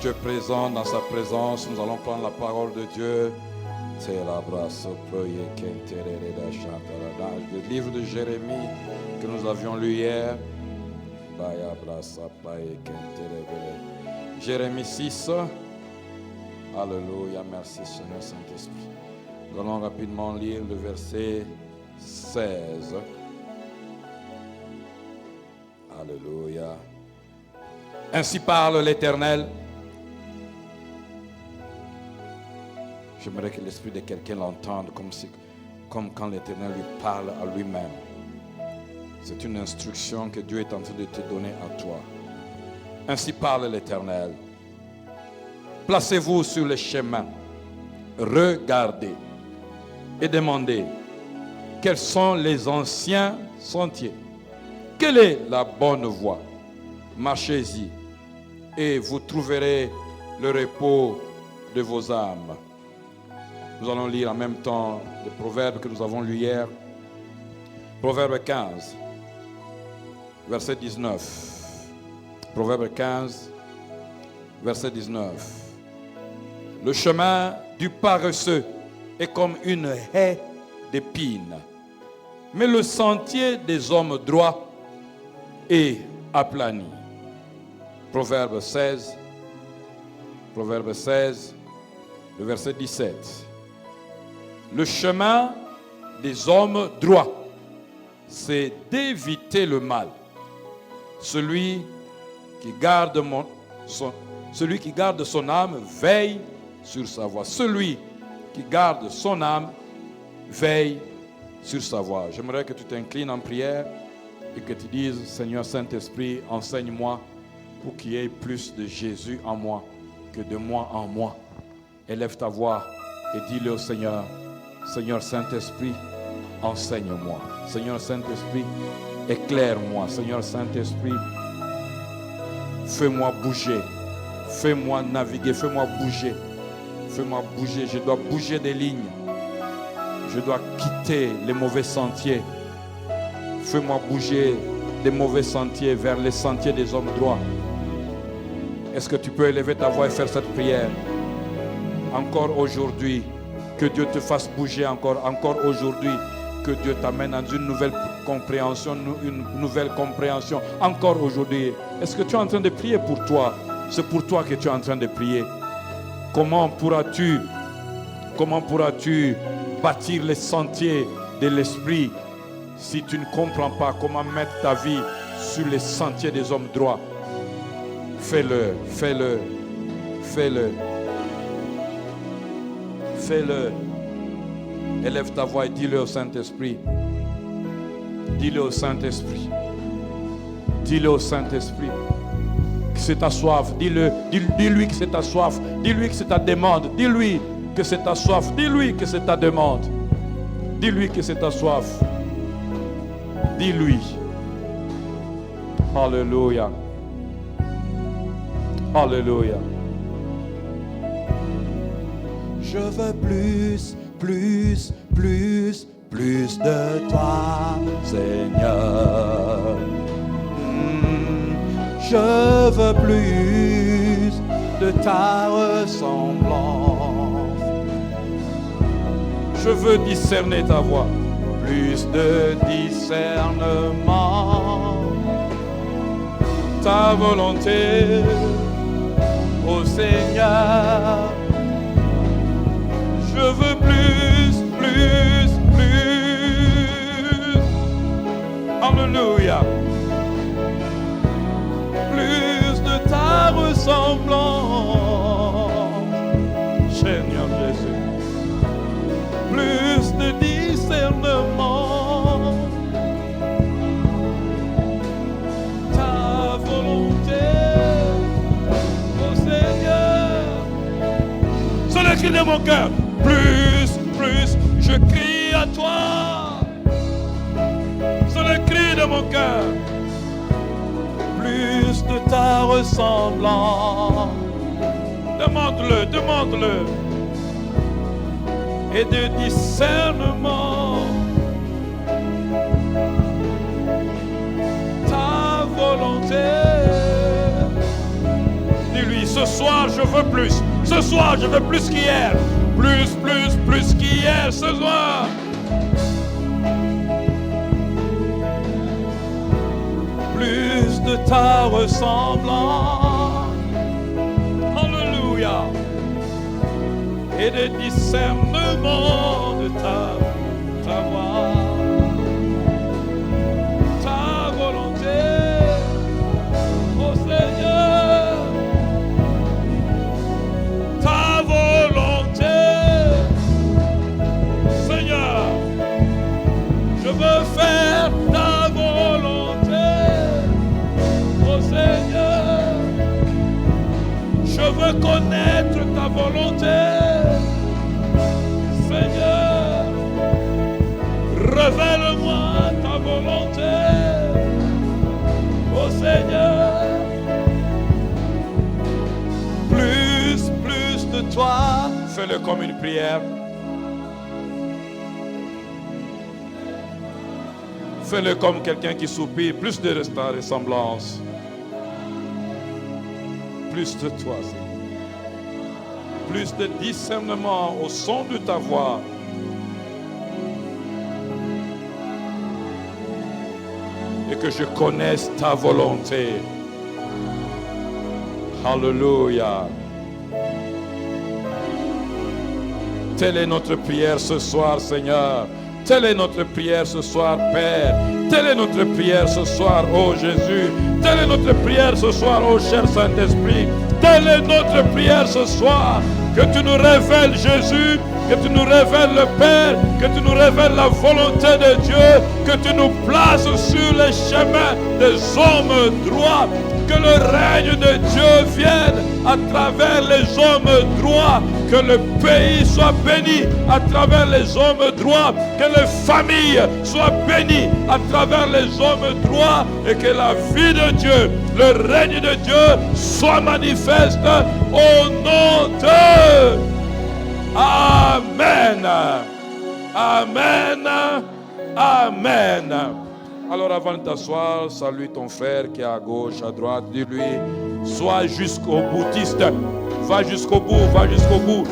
tu es présent dans sa présence, nous allons prendre la parole de Dieu. C'est la brasse le livre de Jérémie que nous avions lu hier. Jérémie 6. Alléluia, merci Seigneur Saint-Esprit. Nous allons rapidement lire le verset 16. Alléluia. Ainsi parle l'Éternel. J'aimerais que l'esprit de quelqu'un l'entende comme quand l'Éternel lui parle à lui-même. C'est une instruction que Dieu est en train de te donner à toi. Ainsi parle l'Éternel. Placez-vous sur le chemin, regardez et demandez quels sont les anciens sentiers. Quelle est la bonne voie? Marchez-y et vous trouverez le repos de vos âmes. Nous allons lire en même temps les proverbes que nous avons lus hier. Proverbe 15, verset 19. Proverbe 15, verset 19. Le chemin du paresseux est comme une haie d'épines, mais le sentier des hommes droits est aplani. Proverbe 16, le verset 17. Le chemin des hommes droits, c'est d'éviter le mal. Celui qui garde son âme veille sur sa voie. Celui qui garde son âme veille sur sa voie. J'aimerais que tu t'inclines en prière et que tu dises: Seigneur Saint-Esprit, enseigne-moi pour qu'il y ait plus de Jésus en moi que de moi en moi. Élève ta voix et dis-le au Seigneur: Seigneur Saint-Esprit, enseigne-moi. Seigneur Saint-Esprit, éclaire-moi. Seigneur Saint-Esprit, fais-moi bouger. Fais-moi naviguer. Fais-moi bouger. Fais-moi bouger. Je dois bouger des lignes. Je dois quitter les mauvais sentiers. Fais-moi bouger des mauvais sentiers vers les sentiers des hommes droits. Est-ce que tu peux élever ta voix et faire cette prière? Encore aujourd'hui, que Dieu te fasse bouger encore aujourd'hui. Que Dieu t'amène dans une nouvelle compréhension, encore aujourd'hui. Est-ce que tu es en train de prier pour toi? C'est pour toi que tu es en train de prier. Comment pourras-tu bâtir les sentiers de l'esprit si tu ne comprends pas comment mettre ta vie sur les sentiers des hommes droits? Fais-le. Élève ta voix et dis-le au Saint-Esprit. Dis-le au Saint-Esprit. Dis-le au Saint-Esprit que c'est ta soif. Dis-lui que c'est ta soif. Dis-lui que c'est ta demande. Dis-lui que c'est ta soif. Dis-lui que c'est ta demande. Dis-lui que c'est ta soif. Dis-lui. Alléluia. Alléluia. Je veux plus de toi, Seigneur. Je veux plus de ta ressemblance. Je veux discerner ta voix. Plus de discernement. Ta volonté, ô Seigneur. Je veux plus. Alléluia. Plus de ta ressemblance, Seigneur Jésus. Plus de discernement. Ta volonté, ô Seigneur. C'est le cri de mon cœur. Plus, je crie à toi. C'est le cri de mon cœur. Plus de ta ressemblance. Demande-le. Et de discernement. Ta volonté. Dis-lui, ce soir, je veux plus. Ce soir, je veux plus qu'hier. Plus qu'hier ce soir. Plus de ta ressemblance. Alléluia. Et de discernement de ta voix. Ta volonté, ô Seigneur. Ta volonté. Seigneur, je veux faire ta volonté. Ô Seigneur, je veux connaître ta volonté. Seigneur, révèle-moi ta volonté. Ô Seigneur, plus de toi. Fais-le comme une prière. Fais-le comme quelqu'un qui soupire. Plus de ta ressemblance. Plus de toi, Seigneur. Plus de discernement au son de ta voix. Et que je connaisse ta volonté. Alléluia. Telle est notre prière ce soir, Seigneur. Telle est notre prière ce soir, Père. Telle est notre prière ce soir, ô Jésus. Telle est notre prière ce soir, ô cher Saint-Esprit. Telle est notre prière ce soir. Que tu nous révèles Jésus, que tu nous révèles le Père, que tu nous révèles la volonté de Dieu, que tu nous places sur les chemins des hommes droits. Que le règne de Dieu vienne à travers les hommes droits. Que le pays soit béni à travers les hommes droits. Que les familles soient bénies à travers les hommes droits. Et que la vie de Dieu, le règne de Dieu soit manifeste au nom de... Amen. Amen. Amen. Alors avant de t'asseoir, salue ton frère qui est à gauche, à droite. Dis-lui, sois jusqu'au boutiste. Va jusqu'au bout, va jusqu'au bout.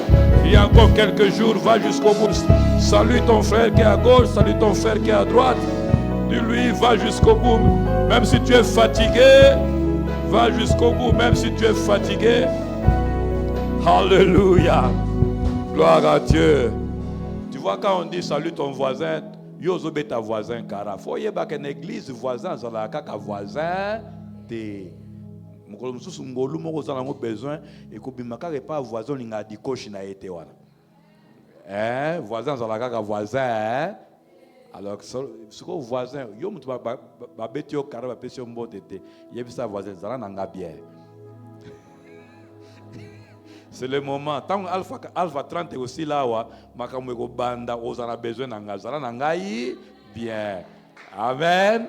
Il y a encore quelques jours, va jusqu'au bout. Salue ton frère qui est à gauche, salue ton frère qui est à droite. Dis-lui, va jusqu'au bout. Même si tu es fatigué, va jusqu'au bout. Même si tu es fatigué. Alléluia. Gloire à Dieu. Tu vois, quand on dit salue ton voisin, yozo beta voisin kara. Faut y avoir une église voisin, ça la kaka voisin te. Mukolo mususu ngolu moko za nango besoin et ko bimaka pas voisin linga dikoshi na été wana. Voisin za la kaka voisin. Alors ce que voisin yo mutu ba betio kara ba pesio mbote te. Yebisa voisin za nanga bien. C'est le moment. Tant Alpha 30 est aussi là, makamweko banda, osana besoin d'engagement, nangai bien. Amen.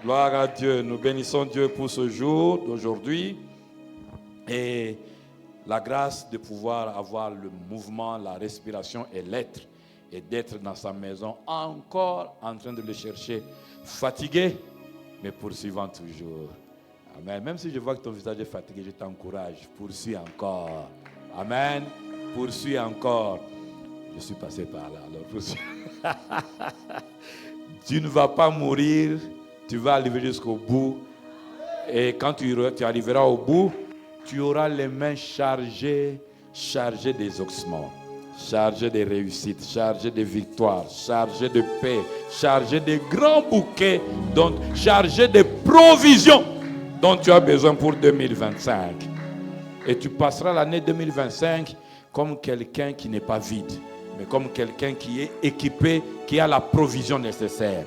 Gloire à Dieu. Nous bénissons Dieu pour ce jour d'aujourd'hui et la grâce de pouvoir avoir le mouvement, la respiration et l'être et d'être dans sa maison encore en train de le chercher, fatigué mais poursuivant toujours. Amen. Même si je vois que ton visage est fatigué, je t'encourage. Poursuis encore. Amen. Poursuis encore. Je suis passé par là. Alors poursuis. Tu ne vas pas mourir. Tu vas arriver jusqu'au bout. Et quand tu arriveras au bout, tu auras les mains chargées des ossements, chargées de réussites, chargées de victoires, chargées de paix, chargées de grands bouquets, chargées de provisions dont tu as besoin pour 2025. Et tu passeras l'année 2025 comme quelqu'un qui n'est pas vide, mais comme quelqu'un qui est équipé, qui a la provision nécessaire.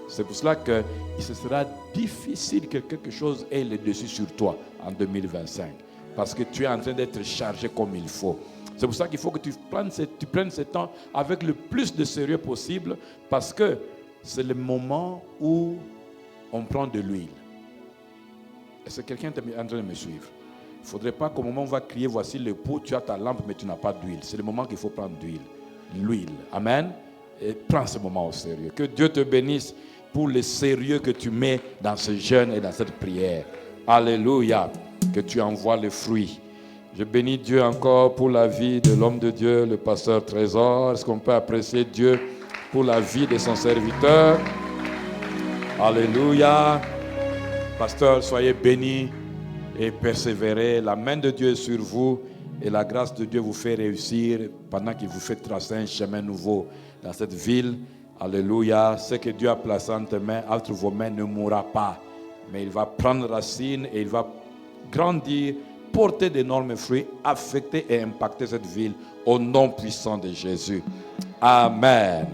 C'est pour cela que ce sera difficile que quelque chose ait le dessus sur toi en 2025. Parce que tu es en train d'être chargé comme il faut. C'est pour ça qu'il faut que tu prennes ce temps avec le plus de sérieux possible, parce que c'est le moment où on prend de l'huile. Est-ce que quelqu'un est en train de me suivre? Il ne faudrait pas qu'au moment où on va crier, voici le pot, tu as ta lampe, mais tu n'as pas d'huile. C'est le moment qu'il faut prendre l'huile. Amen. Et prends ce moment au sérieux. Que Dieu te bénisse pour le sérieux que tu mets dans ce jeûne et dans cette prière. Alléluia. Que tu envoies le fruit. Je bénis Dieu encore pour la vie de l'homme de Dieu, le pasteur Trésor. Est-ce qu'on peut apprécier Dieu pour la vie de son serviteur? Alléluia. Pasteur, soyez bénis et persévérez. La main de Dieu est sur vous et la grâce de Dieu vous fait réussir pendant qu'il vous fait tracer un chemin nouveau dans cette ville. Alléluia. Ce que Dieu a placé entre vos mains ne mourra pas, mais il va prendre racine et il va grandir, porter d'énormes fruits, affecter et impacter cette ville au nom puissant de Jésus. Amen.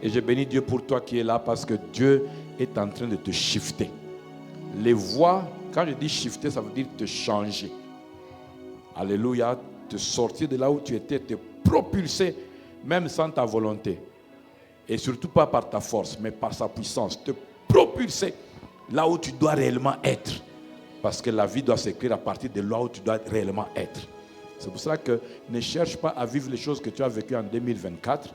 Et je bénis Dieu pour toi qui es là parce que Dieu est en train de te shifter. Les voies, quand je dis shifter, ça veut dire te changer. Alléluia. Te sortir de là où tu étais, te propulser, même sans ta volonté. Et surtout pas par ta force, mais par sa puissance. Te propulser là où tu dois réellement être. Parce que la vie doit s'écrire à partir de là où tu dois réellement être. C'est pour ça que ne cherche pas à vivre les choses que tu as vécues en 2024.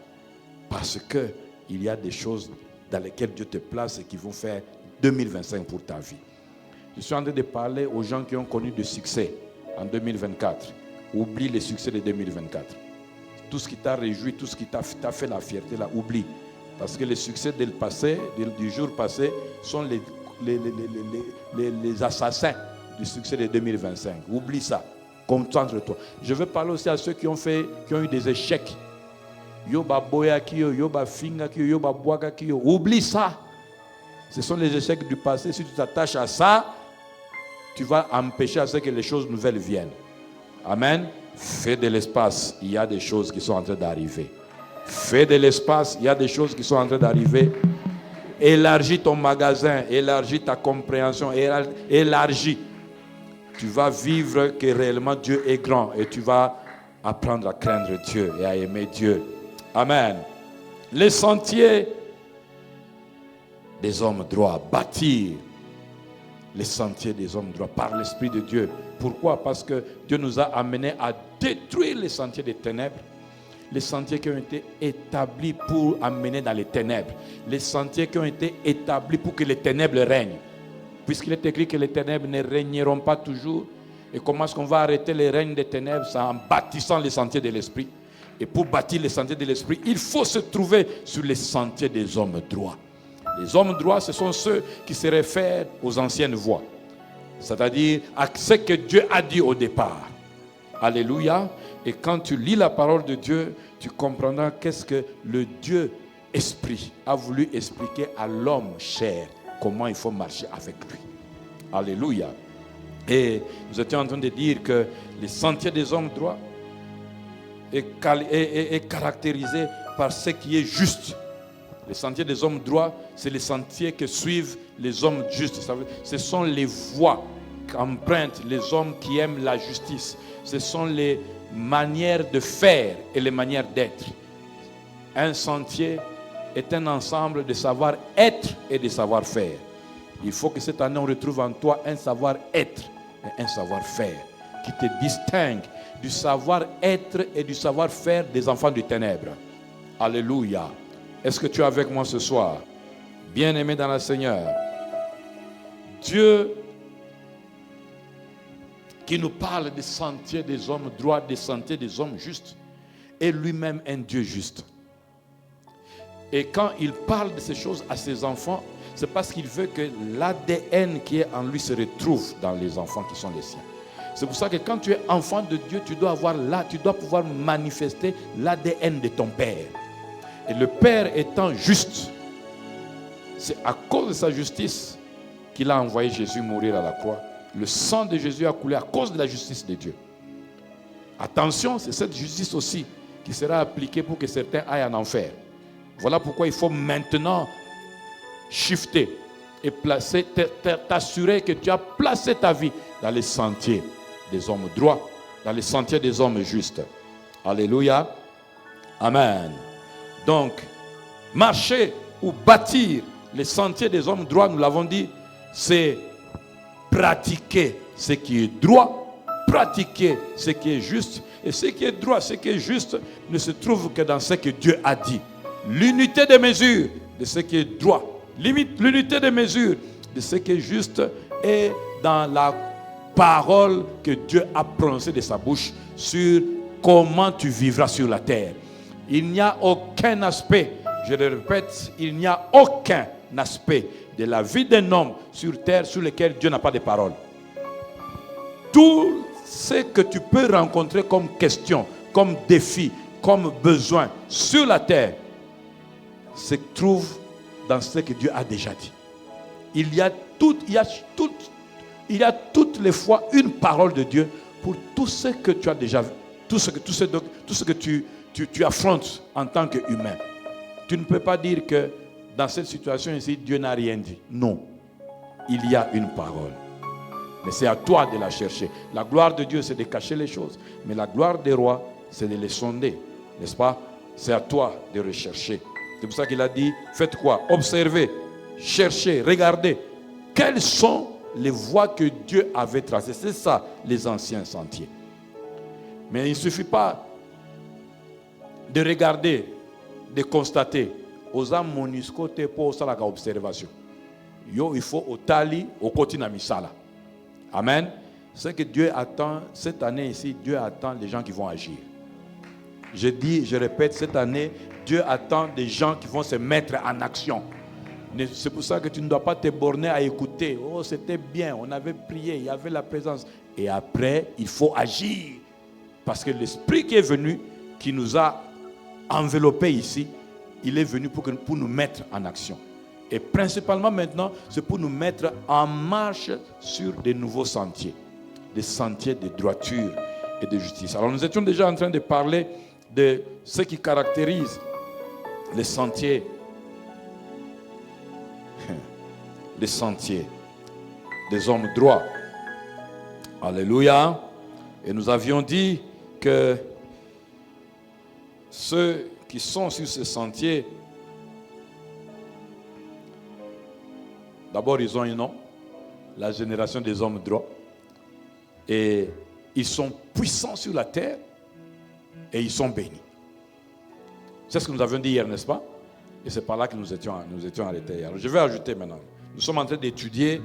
Parce qu'il y a des choses dans lesquelles Dieu te place et qui vont faire 2025 pour ta vie. Je suis en train de parler aux gens qui ont connu du succès en 2024. Oublie les succès de 2024. Tout ce qui t'a réjoui, tout ce qui t'a fait la fierté, là, oublie. Parce que les succès du jour passé sont les assassins du succès de 2025. Oublie ça. Concentre-toi. Je veux parler aussi à ceux qui ont eu des échecs. Yoba boya kiyo, yoba finga kiyo, yoba boaga kiyo. Oublie ça. Ce sont les échecs du passé. Si tu t'attaches à ça, tu vas empêcher à ce que les choses nouvelles viennent. Amen. Fais de l'espace. Il y a des choses qui sont en train d'arriver. Fais de l'espace. Il y a des choses qui sont en train d'arriver. Élargis ton magasin. Élargis ta compréhension. Élargis. Tu vas vivre que réellement Dieu est grand. Et tu vas apprendre à craindre Dieu et à aimer Dieu. Amen. Les sentiers des hommes droits. Bâtir les sentiers des hommes droits par l'Esprit de Dieu. Pourquoi? Parce que Dieu nous a amenés à détruire les sentiers des ténèbres. Les sentiers qui ont été établis pour amener dans les ténèbres. Les sentiers qui ont été établis pour que les ténèbres règnent. Puisqu'il est écrit que les ténèbres ne régneront pas toujours. Et comment est-ce qu'on va arrêter les règnes des ténèbres? C'est en bâtissant les sentiers de l'Esprit. Et pour bâtir les sentiers de l'Esprit, il faut se trouver sur les sentiers des hommes droits. Les hommes droits, ce sont ceux qui se réfèrent aux anciennes voies. C'est-à-dire à ce que Dieu a dit au départ. Alléluia. Et quand tu lis la parole de Dieu, tu comprendras qu'est-ce que le Dieu Esprit a voulu expliquer à l'homme chair. Comment il faut marcher avec lui. Alléluia. Et nous étions en train de dire que les sentiers des hommes droits est caractérisé par ce qui est juste. Les sentiers des hommes droits, c'est les sentiers que suivent les hommes justes. Ce sont les voies qu'empruntent les hommes qui aiment la justice. Ce sont les manières de faire et les manières d'être. Un sentier est un ensemble de savoir-être et de savoir-faire. Il faut que cette année on retrouve en toi un savoir-être et un savoir-faire qui te distingue du savoir-être et du savoir-faire des enfants du ténèbre. Alléluia. Est-ce que tu es avec moi ce soir? Bien-aimé dans le Seigneur, Dieu qui nous parle des sentiers des hommes droits, des sentiers des hommes justes, est lui-même un Dieu juste. Et quand il parle de ces choses à ses enfants, c'est parce qu'il veut que l'ADN qui est en lui se retrouve dans les enfants qui sont les siens. C'est pour ça que quand tu es enfant de Dieu, tu dois pouvoir manifester l'ADN de ton Père. Et le Père étant juste, c'est à cause de sa justice qu'il a envoyé Jésus mourir à la croix. Le sang de Jésus a coulé à cause de la justice de Dieu. Attention, c'est cette justice aussi qui sera appliquée pour que certains aillent en enfer. Voilà pourquoi il faut maintenant shifter et t'assurer que tu as placé ta vie dans les sentiers des hommes droits, dans les sentiers des hommes justes. Alléluia. Amen. Donc, marcher ou bâtir les sentiers des hommes droits, nous l'avons dit, c'est pratiquer ce qui est droit, pratiquer ce qui est juste. Et ce qui est droit, ce qui est juste, ne se trouve que dans ce que Dieu a dit. L'unité de mesure de ce qui est droit, l'unité de mesure de ce qui est juste est dans la paroles que Dieu a prononcées de sa bouche sur comment tu vivras sur la terre. Il n'y a aucun aspect, je le répète, il n'y a aucun aspect de la vie d'un homme sur terre sur lequel Dieu n'a pas de paroles. Tout ce que tu peux rencontrer comme question, comme défi, comme besoin sur la terre se trouve dans ce que Dieu a déjà dit. Il y a toutes les fois une parole de Dieu pour tout ce que tu as déjà vu, tout ce que tu affrontes en tant qu'humain. Tu ne peux pas dire que dans cette situation ici, Dieu n'a rien dit. Non, il y a une parole. Mais c'est à toi de la chercher. La gloire de Dieu, c'est de cacher les choses. Mais la gloire des rois, c'est de les sonder. N'est-ce pas? C'est à toi de rechercher. C'est pour ça qu'il a dit, faites quoi? Observez, cherchez, regardez. Quelles sont les voies que Dieu avait tracées? C'est ça, les anciens sentiers. Mais il ne suffit pas de regarder, de constater. Aux âmes moniscotes pour ça la observation. Yo, il faut au tali, au quotidien misala. Amen. C'est que Dieu attend, cette année ici, Dieu attend les gens qui vont agir. Je dis, je répète, cette année, Dieu attend des gens qui vont se mettre en action. C'est pour ça que tu ne dois pas te borner à écouter. Oh, c'était bien, on avait prié, il y avait la présence. Et après, il faut agir. Parce que l'Esprit qui est venu, qui nous a enveloppés ici, il est venu pour nous mettre en action. Et principalement maintenant, c'est pour nous mettre en marche sur des nouveaux sentiers. Des sentiers de droiture et de justice. Alors nous étions déjà en train de parler de ce qui caractérise les sentiers. Les sentiers des hommes droits. Alléluia. Et nous avions dit que ceux qui sont sur ce sentier, d'abord ils ont un nom, la génération des hommes droits. Et ils sont puissants sur la terre et ils sont bénis. C'est ce que nous avions dit hier, n'est-ce pas? Et c'est par là que nous étions arrêtés. Alors je vais ajouter maintenant. Nous sommes en train d'étudier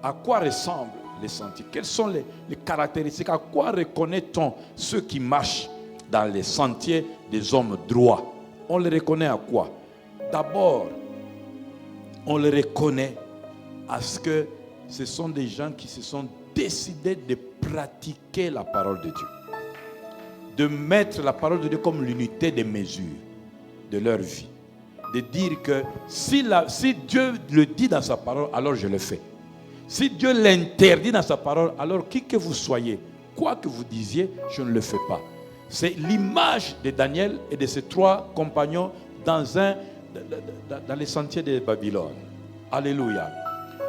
à quoi ressemblent les sentiers, quelles sont les caractéristiques, à quoi reconnaît-on ceux qui marchent dans les sentiers des hommes droits. On les reconnaît à quoi? D'abord, on les reconnaît à ce que ce sont des gens qui se sont décidés de pratiquer la parole de Dieu. De mettre la parole de Dieu comme l'unité de mesure de leur vie. De dire que si Dieu le dit dans sa parole, alors je le fais. Si Dieu l'interdit dans sa parole, alors qui que vous soyez, quoi que vous disiez, je ne le fais pas. C'est l'image de Daniel et de ses 3 compagnons dans les sentiers de Babylone. Alléluia.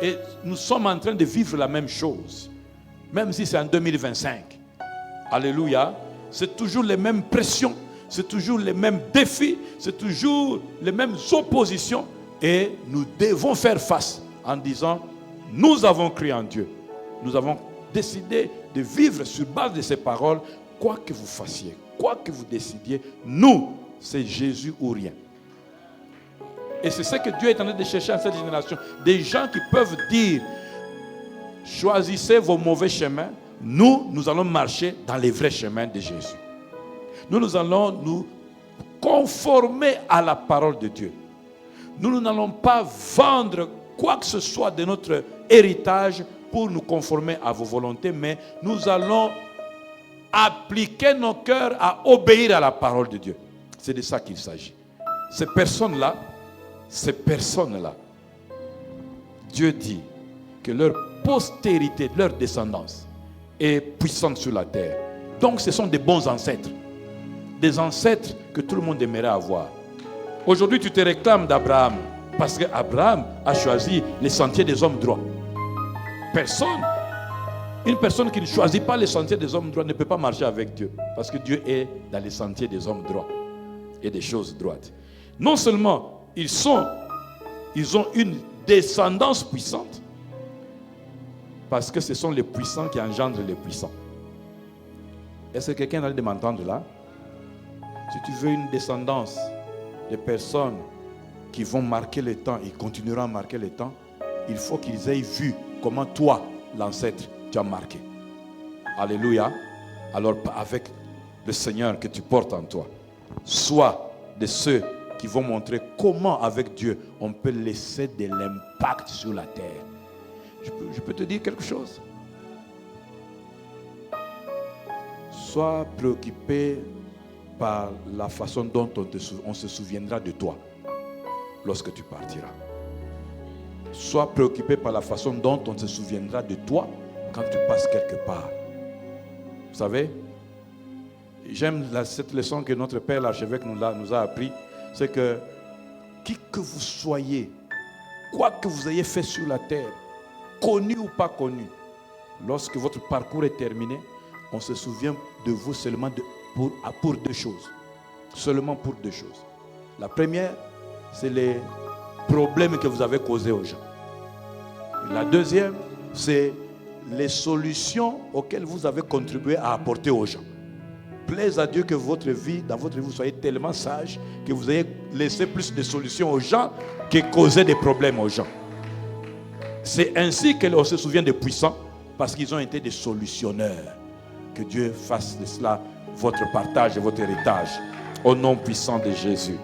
Et nous sommes en train de vivre la même chose. Même si c'est en 2025. Alléluia. C'est toujours les mêmes pressions. C'est toujours les mêmes défis. C'est toujours les mêmes oppositions. Et nous devons faire face en disant, nous avons cru en Dieu. Nous avons décidé de vivre sur base de ces paroles. Quoi que vous fassiez, quoi que vous décidiez, nous, c'est Jésus ou rien. Et c'est ce que Dieu est en train de chercher en cette génération. Des gens qui peuvent dire, choisissez vos mauvais chemins. Nous allons marcher dans les vrais chemins de Jésus. Nous allons nous conformer à la parole de Dieu. Nous n'allons pas vendre quoi que ce soit de notre héritage pour nous conformer à vos volontés, mais nous allons appliquer nos cœurs à obéir à la parole de Dieu. C'est de ça qu'il s'agit. Ces personnes-là, Dieu dit que leur postérité, leur descendance est puissante sur la terre. Donc ce sont des bons ancêtres. Des ancêtres que tout le monde aimerait avoir. Aujourd'hui, tu te réclames d'Abraham parce qu'Abraham a choisi les sentiers des hommes droits. Une personne qui ne choisit pas les sentiers des hommes droits ne peut pas marcher avec Dieu. Parce que Dieu est dans les sentiers des hommes droits et des choses droites. Non seulement ils ont une descendance puissante, parce que ce sont les puissants qui engendrent les puissants. Est-ce que quelqu'un a de m'entendre là? Si tu veux une descendance de personnes qui vont marquer le temps et continueront à marquer le temps, il faut qu'ils aient vu comment toi, l'ancêtre, tu as marqué. Alléluia. Alors avec le Seigneur que tu portes en toi, sois de ceux qui vont montrer comment avec Dieu on peut laisser de l'impact sur la terre. Je peux te dire quelque chose. Sois préoccupé par la façon dont on se souviendra de toi lorsque tu partiras. Sois préoccupé par la façon dont on se souviendra de toi quand tu passes quelque part. Vous savez, j'aime cette leçon que notre Père l'archevêque nous a appris, c'est que qui que vous soyez, quoi que vous ayez fait sur la terre, connu ou pas connu, lorsque votre parcours est terminé, on se souvient de vous seulement pour deux choses. Seulement pour deux choses. La première, c'est les problèmes que vous avez causés aux gens. Et la deuxième, c'est les solutions auxquelles vous avez contribué à apporter aux gens. Plaise à Dieu que dans votre vie, vous soyez tellement sage que vous ayez laissé plus de solutions aux gens que causer des problèmes aux gens. C'est ainsi qu'on se souvient des puissants, parce qu'ils ont été des solutionneurs. Que Dieu fasse de cela votre partage et votre héritage. Au nom puissant de Jésus.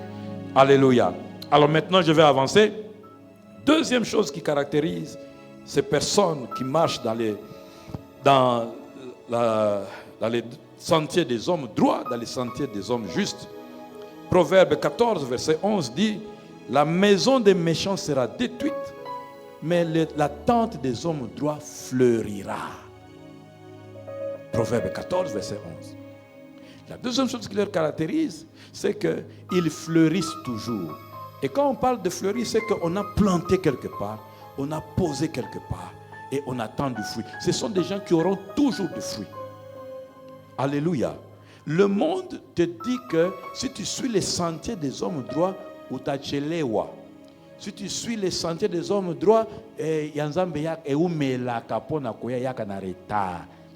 Alléluia. Alors maintenant, je vais avancer. Deuxième chose qui caractérise ces personnes qui marchent dans les sentiers des hommes droits, dans les sentiers des hommes justes. Proverbe 14, verset 11 dit: la maison des méchants sera détruite, mais la tente des hommes droits fleurira. Proverbe 14, verset 11. La deuxième chose qui leur caractérise, c'est qu'ils fleurissent toujours. Et quand on parle de fleurir, c'est qu'on a planté quelque part, on a posé quelque part, et on attend du fruit. Ce sont des gens qui auront toujours du fruit. Alléluia. Le monde te dit que si tu suis les sentiers des hommes droits, utachelewa. Si tu suis les sentiers des hommes droits, c'est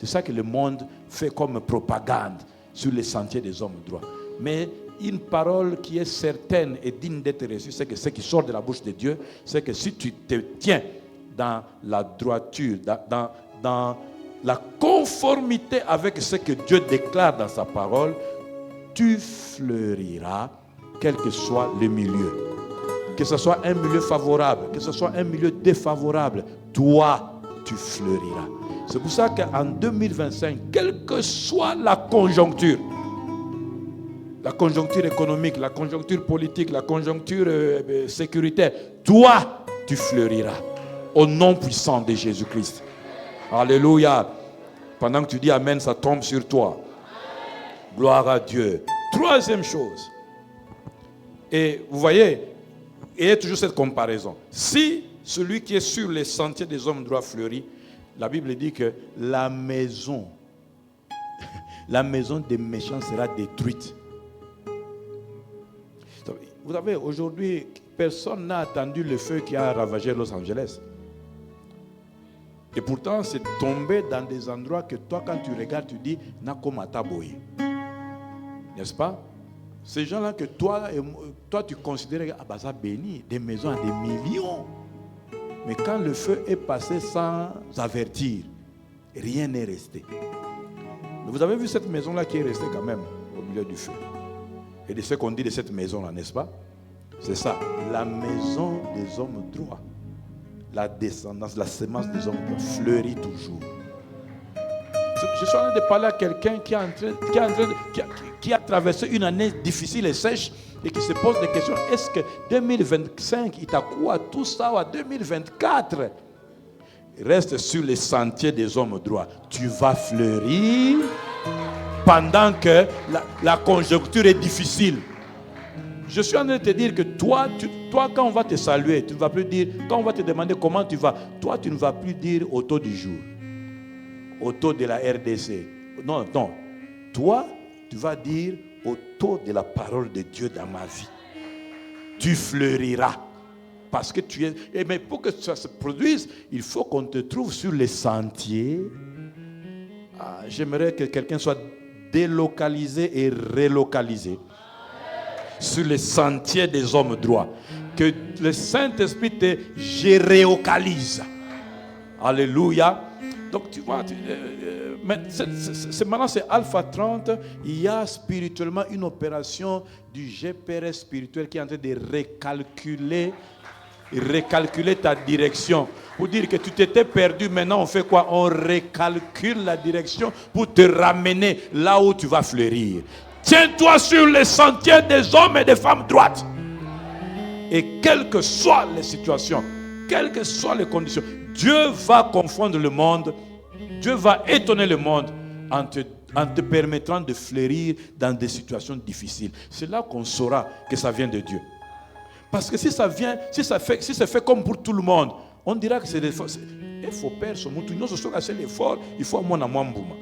ça que le monde fait comme propagande sur les sentiers des hommes droits. Mais une parole qui est certaine et digne d'être reçue, c'est que ce qui sort de la bouche de Dieu, c'est que si tu te tiens dans la droiture, dans la conformité avec ce que Dieu déclare dans sa parole, tu fleuriras, quel que soit le milieu. Que ce soit un milieu favorable, que ce soit un milieu défavorable, toi, tu fleuriras. C'est pour ça qu'en 2025, quelle que soit la conjoncture économique, la conjoncture politique, la conjoncture sécuritaire, toi, tu fleuriras. Au nom puissant de Jésus-Christ. Alléluia. Pendant que tu dis Amen, ça tombe sur toi. Gloire à Dieu. Troisième chose. Et vous voyez, il y a toujours cette comparaison. Si celui qui est sur les sentiers des hommes droits fleurit, la Bible dit que la maison des méchants sera détruite. Vous savez, aujourd'hui, personne n'a attendu le feu qui a ravagé Los Angeles. Et pourtant, c'est tombé dans des endroits que toi, quand tu regardes, tu dis Nakomata Boye. N'est-ce pas? Ces gens-là que toi, tu considères Abaza béni, des maisons à des millions. Mais quand le feu est passé sans avertir, rien n'est resté. Mais vous avez vu cette maison-là qui est restée quand même au milieu du feu. Et de ce qu'on dit de cette maison-là, n'est-ce pas? C'est ça, la maison des hommes droits. La descendance, la semence des hommes droits fleurit toujours. Je suis en train de parler à quelqu'un qui a traversé une année difficile et sèche et qui se pose des questions. Est-ce que 2025, il t'a quoi tout ça ou à 2024? Reste sur les sentiers des hommes droits. Tu vas fleurir pendant que la conjoncture est difficile. Je suis en train de te dire que toi, quand on va te saluer, tu ne vas plus dire, quand on va te demander comment tu vas, toi, tu ne vas plus dire au taux du jour, au taux de la RDC. Non. Toi, tu vas dire au taux de la parole de Dieu dans ma vie. Tu fleuriras. Parce que tu es. Mais pour que ça se produise, il faut qu'on te trouve sur les sentiers. J'aimerais que quelqu'un soit délocalisé et relocalisé sur les sentiers des hommes droits. Que le Saint-Esprit te géréocalise. Alléluia. Donc tu vois, maintenant c'est Alpha 30, il y a spirituellement une opération du GPRS spirituel qui est en train de recalculer ta direction. Pour dire que tu t'étais perdu, maintenant on fait quoi? On recalcule la direction pour te ramener là où tu vas fleurir. Tiens-toi sur les sentiers des hommes et des femmes droites. Et quelles que soient les situations, quelles que soient les conditions, Dieu va confondre le monde, Dieu va étonner le monde en te permettant de fleurir dans des situations difficiles. C'est là qu'on saura que ça vient de Dieu. Parce que si ça fait comme pour tout le monde, on dira que c'est des forces. Il faut perdre son mouton. Nous, ce sont assez l'effort, il faut moins à moins bouma.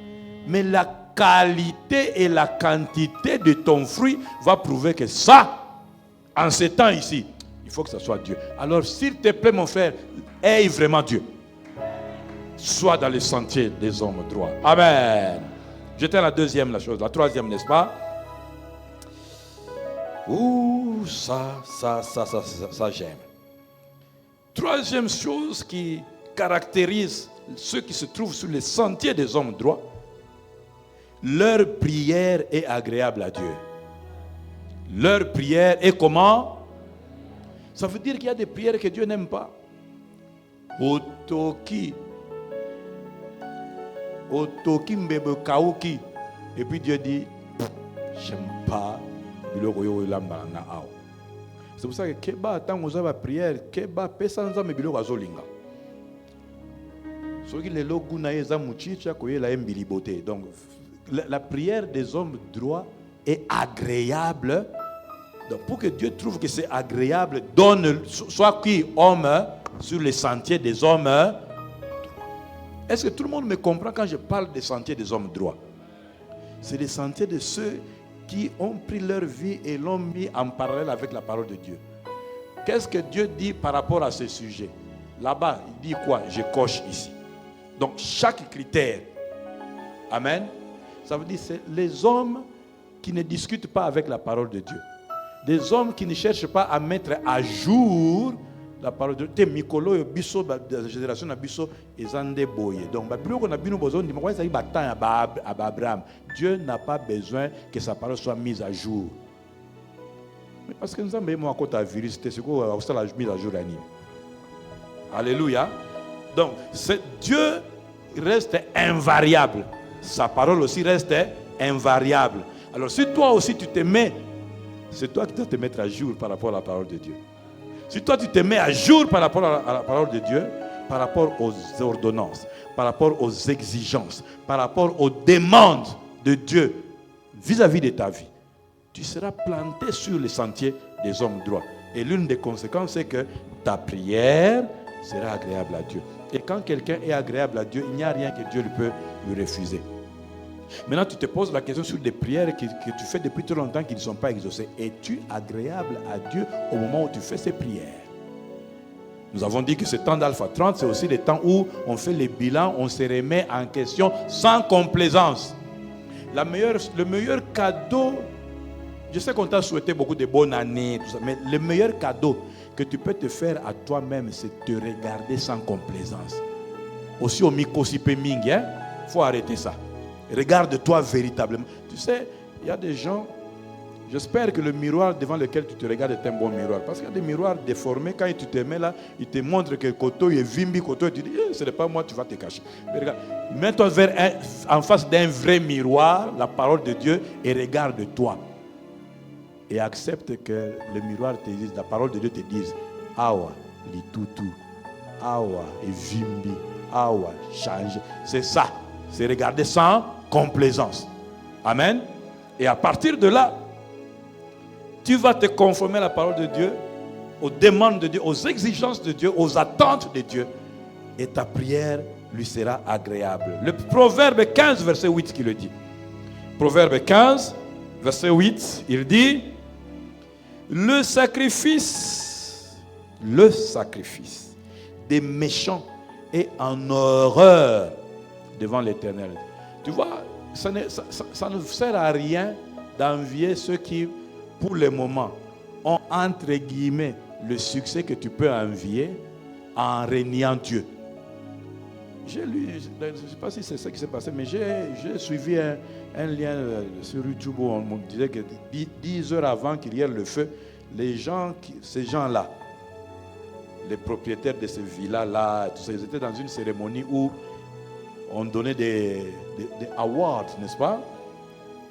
Mais la qualité et la quantité de ton fruit va prouver que ça, en ces temps ici, il faut que ce soit Dieu. Alors, s'il te plaît, mon frère, aie vraiment Dieu. Sois dans les sentiers des hommes droits. Amen. J'étais la deuxième, la chose. La troisième, n'est-ce pas? Ouh, ça, j'aime. Troisième chose qui caractérise ceux qui se trouvent sur les sentiers des hommes droits, leur prière est agréable à Dieu. Leur prière est comment? Ça veut dire qu'il y a des prières que Dieu n'aime pas. Otoki mbebe. Et puis Dieu dit, j'aime pas. C'est pour ça que Keba, tant que vous avez prière, Keba, personne n'a pas azolinga. Donc, la prière des hommes droits est agréable. Donc, pour que Dieu trouve que c'est agréable, donne, soit qui homme sur les sentiers des hommes droits. Est-ce que tout le monde me comprend quand je parle des sentiers des hommes droits? C'est les sentiers de ceux qui ont pris leur vie et l'ont mis en parallèle avec la parole de Dieu. Qu'est-ce que Dieu dit par rapport à ce sujet? Là-bas, il dit quoi? Je coche ici. Donc, chaque critère. Amen. Ça veut dire que c'est les hommes qui ne discutent pas avec la parole de Dieu. Des hommes qui ne cherchent pas à mettre à jour la parole de Dieu. Mikolo biso la génération na biso ezande boye. Donc Dieu n'a pas besoin que sa parole soit mise à jour. Mais parce que nous avons mis à côté virus, c'est quoi la mise à jour. Alléluia. Donc Dieu reste invariable. Sa parole aussi reste invariable. Alors si toi aussi tu te mets, c'est toi qui dois te mettre à jour par rapport à la parole de Dieu. Si toi tu te mets à jour par rapport à la parole de Dieu, par rapport aux ordonnances, par rapport aux exigences, par rapport aux demandes de Dieu vis-à-vis de ta vie, tu seras planté sur les sentiers des hommes droits. Et l'une des conséquences, c'est que ta prière sera agréable à Dieu. Et quand quelqu'un est agréable à Dieu, il n'y a rien que Dieu peut lui refuser. Maintenant, tu te poses la question sur des prières que tu fais depuis trop longtemps qui ne sont pas exaucées. Es-tu agréable à Dieu au moment où tu fais ces prières? Nous avons dit que ce temps d'Alpha 30, c'est aussi le temps où on fait les bilans, on se remet en question sans complaisance. Le meilleur cadeau, je sais qu'on t'a souhaité beaucoup de bonnes années, tout ça, mais le meilleur cadeau que tu peux te faire à toi-même, c'est de te regarder sans complaisance. Aussi au micro-sipeming, il faut arrêter ça. Regarde-toi véritablement. Tu sais, il y a des gens, j'espère que le miroir devant lequel tu te regardes est un bon miroir. Parce qu'il y a des miroirs déformés, quand tu te mets là, il te montre que le koto est vimbi, koto, et tu dis, ce n'est pas moi, tu vas te cacher. Mais regarde, mets-toi en face d'un vrai miroir, la parole de Dieu, et regarde-toi. Et accepte que le miroir te dise, la parole de Dieu te dise, awa, li tutu, awa, et vimbi, awa, change. C'est ça. C'est regarder sans complaisance. Amen. Et à partir de là, tu vas te conformer à la parole de Dieu, aux demandes de Dieu, aux exigences de Dieu, aux attentes de Dieu. Et ta prière lui sera agréable. Le Proverbe 15, verset 8 qui le dit. Proverbe 15, verset 8, il dit, le sacrifice des méchants est en horreur devant l'Éternel. Tu vois, ça ne sert à rien d'envier ceux qui, pour le moment, ont entre guillemets le succès que tu peux envier en reniant Dieu. j'ai lu, je ne sais pas si c'est ça qui s'est passé, mais j'ai suivi un lien sur YouTube où on me disait que 10 heures avant qu'il y ait le feu, ces gens-là, les propriétaires de ces villas-là, tout ça, ils étaient dans une cérémonie où on donnait des awards, n'est-ce pas?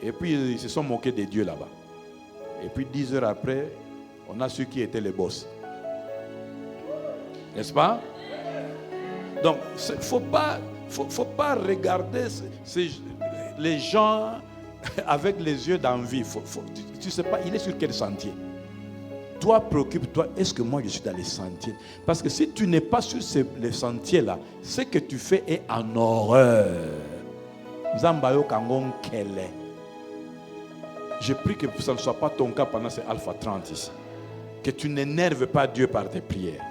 Et puis ils se sont moqués des dieux là-bas. Et puis 10 heures après, on a su qui étaient les boss. N'est-ce pas? Donc, il ne faut pas regarder les gens avec les yeux d'envie. Tu ne sais pas, il est sur quel sentier. Toi, préoccupe-toi, est-ce que moi je suis dans les sentiers? Parce que si tu n'es pas sur les sentiers-là, ce que tu fais est en horreur. Je prie que ça ne soit pas ton cas pendant ces Alpha 30 ici. Que tu n'énerves pas Dieu par tes prières.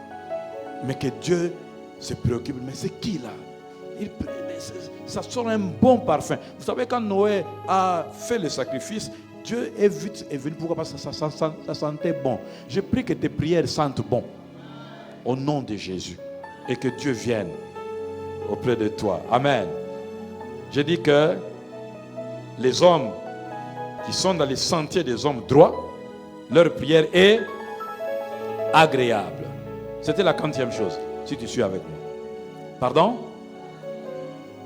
Mais que Dieu se préoccupe. Mais c'est qui là? Ça sort un bon parfum. Vous savez, quand Noé a fait le sacrifice, Dieu est venu. Pourquoi? Parce que ça sentait bon. Je prie que tes prières sentent bon. Au nom de Jésus. Et que Dieu vienne auprès de toi. Amen. Je dis que les hommes qui sont dans les sentiers des hommes droits, leur prière est agréable. C'était la 40e chose, si tu suis avec moi. Pardon?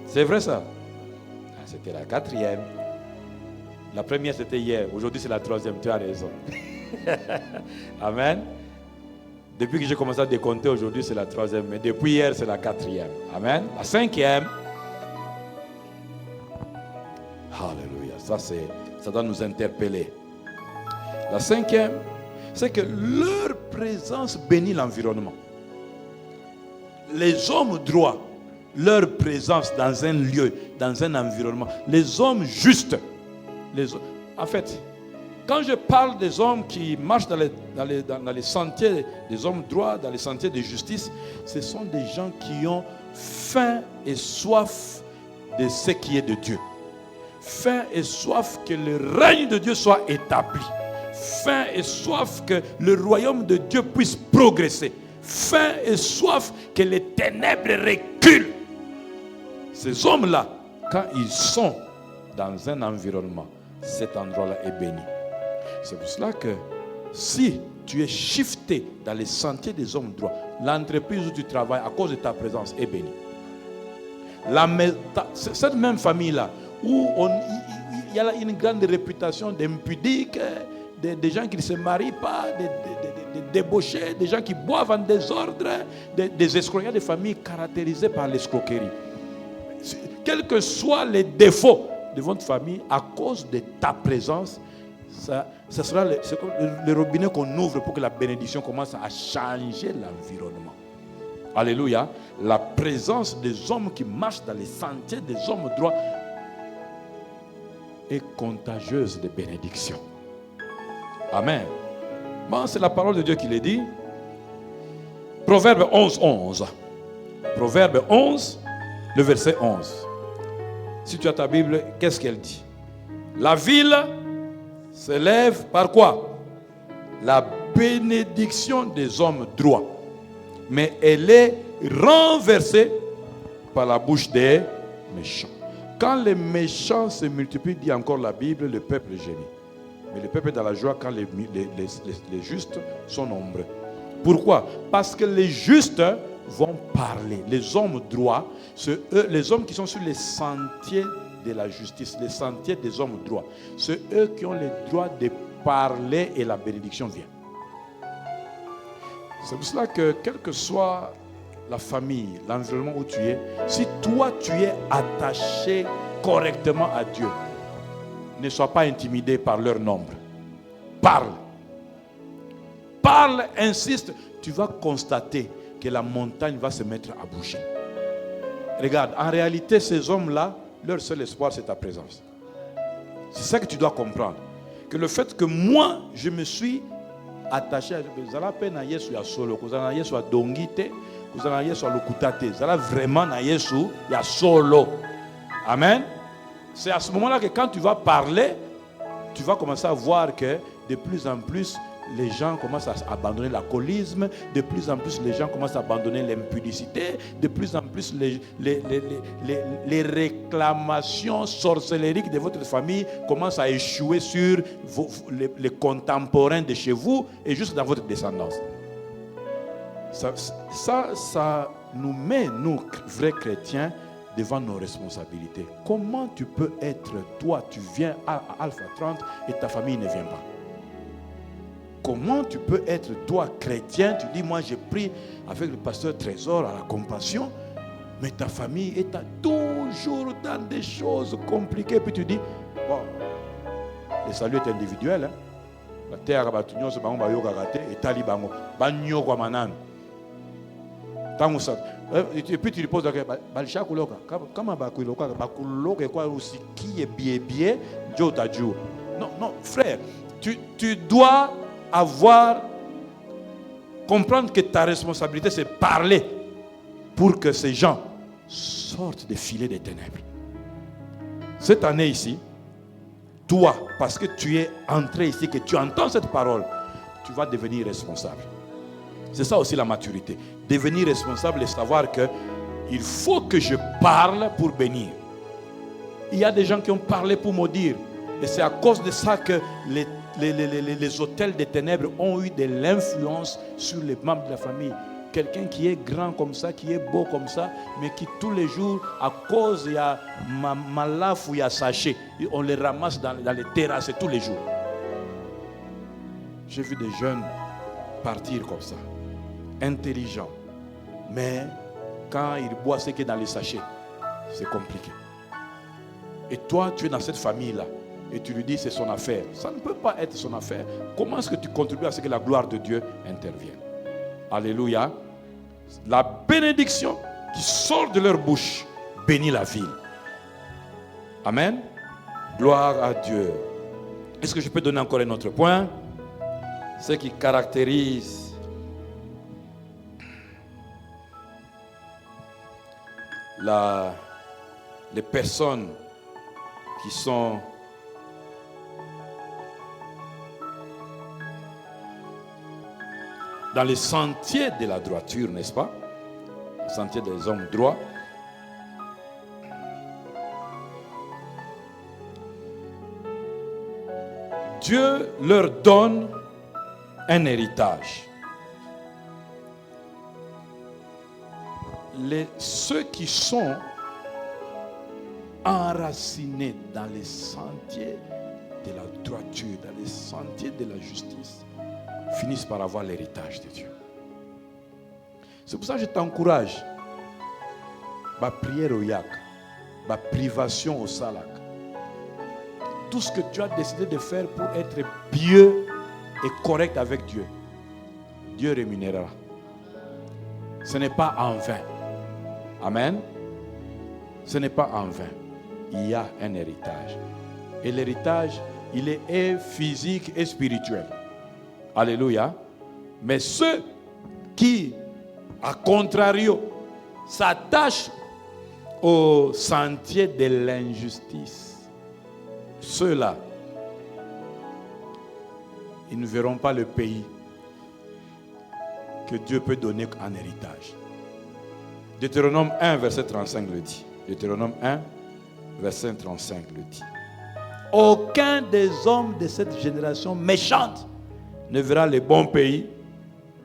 C'est vrai ça? C'était la 4e. La première c'était hier, aujourd'hui c'est la 3e, tu as raison. Amen. Depuis que j'ai commencé à décompter, aujourd'hui c'est la 3e, mais depuis hier c'est la 4e. Amen. La 5e. Alléluia, ça doit nous interpeller. La 5e, c'est que leur présence bénit l'environnement. Les hommes droits, leur présence dans un lieu, dans un environnement. Les hommes justes. En fait, quand je parle des hommes qui marchent dans les sentiers des hommes droits, dans les sentiers de justice, ce sont des gens qui ont faim et soif de ce qui est de Dieu. Faim et soif que le règne de Dieu soit établi. Faim et soif que le royaume de Dieu puisse progresser. Faim et soif que les ténèbres reculent. Ces hommes-là, quand ils sont dans un environnement, cet endroit-là est béni. C'est pour cela que si tu es shifté dans les sentiers des hommes droits, l'entreprise où tu travailles à cause de ta présence est bénie. Cette même famille-là, où il y a une grande réputation d'impudiques, des gens qui ne se marient pas, des débauchés, des gens qui boivent en désordre, des escrocs. Il y a des familles caractérisées par l'escroquerie. Quels que soient les défauts de votre famille, à cause de ta présence, ça sera le robinet qu'on ouvre pour que la bénédiction commence à changer l'environnement. Alléluia. La présence des hommes qui marchent dans les sentiers des hommes droits est contagieuse de bénédiction. Amen. Bon, c'est la parole de Dieu qui le dit. Proverbe 11, 11. Proverbe 11, le verset 11. Si tu as ta Bible, qu'est-ce qu'elle dit? La ville s'élève par quoi? La bénédiction des hommes droits. Mais elle est renversée par la bouche des méchants. Quand les méchants se multiplient, dit encore la Bible, le peuple gémit. Mais le peuple est dans la joie quand les justes sont nombreux. Pourquoi? Parce que les justes vont parler. Les hommes droits, c'est eux, les hommes qui sont sur les sentiers de la justice, les sentiers des hommes droits. C'est eux qui ont le droit de parler et la bénédiction vient. C'est pour cela que, quelle que soit la famille, l'environnement où tu es, si toi tu es attaché correctement à Dieu, ne sois pas intimidé par leur nombre. Parle. Parle, insiste. Tu vas constater que la montagne va se mettre à bouger. Regarde, en réalité, ces hommes-là, leur seul espoir, c'est ta présence. C'est ça que tu dois comprendre. Que le fait que moi, je me suis attaché à Dieu, Amen. C'est à ce moment-là que quand tu vas parler, tu vas commencer à voir que de plus en plus, les gens commencent à abandonner l'alcoolisme, de plus en plus les gens commencent à abandonner l'impudicité, de plus en plus les réclamations sorcellériques de votre famille commencent à échouer sur les contemporains de chez vous et juste dans votre descendance. Ça nous met, nous, vrais chrétiens, devant nos responsabilités. Comment tu peux être, toi, tu viens à Alpha 30 et ta famille ne vient pas? Comment tu peux être, toi, chrétien, tu dis, moi j'ai pris avec le pasteur Trésor à la compassion, mais ta famille est toujours dans des choses compliquées, puis tu dis, bon, le salut est individuel, hein? La terre et talibango, banyo kwa manano. Et puis tu lui poses la question, non, frère, tu dois comprendre que ta responsabilité c'est parler pour que ces gens sortent des filets des ténèbres. Cette année ici, toi, parce que tu es entré ici, que tu entends cette parole, tu vas devenir responsable. C'est ça aussi la maturité. Devenir responsable et savoir que il faut que je parle pour bénir. Il y a des gens qui ont parlé pour maudire. Et c'est à cause de ça que les hôtels des ténèbres ont eu de l'influence sur les membres de la famille. Quelqu'un qui est grand comme ça, qui est beau comme ça, mais qui tous les jours, à cause il y a malaf ou il y a sachet, on les ramasse dans les terrasses tous les jours. J'ai vu des jeunes partir comme ça, intelligents, mais quand ils boivent ce qui est dans les sachets, c'est compliqué. Et toi, tu es dans cette famille-là, et tu lui dis c'est son affaire. Ça ne peut pas être son affaire. Comment est-ce que tu contribues à ce que la gloire de Dieu intervienne? Alléluia. La bénédiction qui sort de leur bouche bénit la ville. Amen. Gloire à Dieu. Est-ce que je peux donner encore un autre point? Ce qui caractérise les personnes qui sont dans les sentiers de la droiture, n'est-ce pas? Les sentiers des hommes droits. Dieu leur donne un héritage. Ceux qui sont enracinés dans les sentiers de la droiture, dans les sentiers de la justice, finissent par avoir l'héritage de Dieu. C'est pour ça que je t'encourage. Ma prière au yak, ma privation au salak. Tout ce que tu as décidé de faire pour être pieux et correct avec Dieu, Dieu rémunérera. Ce n'est pas en vain. Amen. Ce n'est pas en vain. Il y a un héritage. Et l'héritage, il est physique et spirituel. Alléluia. Mais ceux qui, à contrario, s'attachent au sentier de l'injustice, ceux-là, ils ne verront pas le pays que Dieu peut donner en héritage. Deutéronome 1, verset 35 le dit. Deutéronome 1, verset 35 le dit. Aucun des hommes de cette génération méchante ne verra le bon pays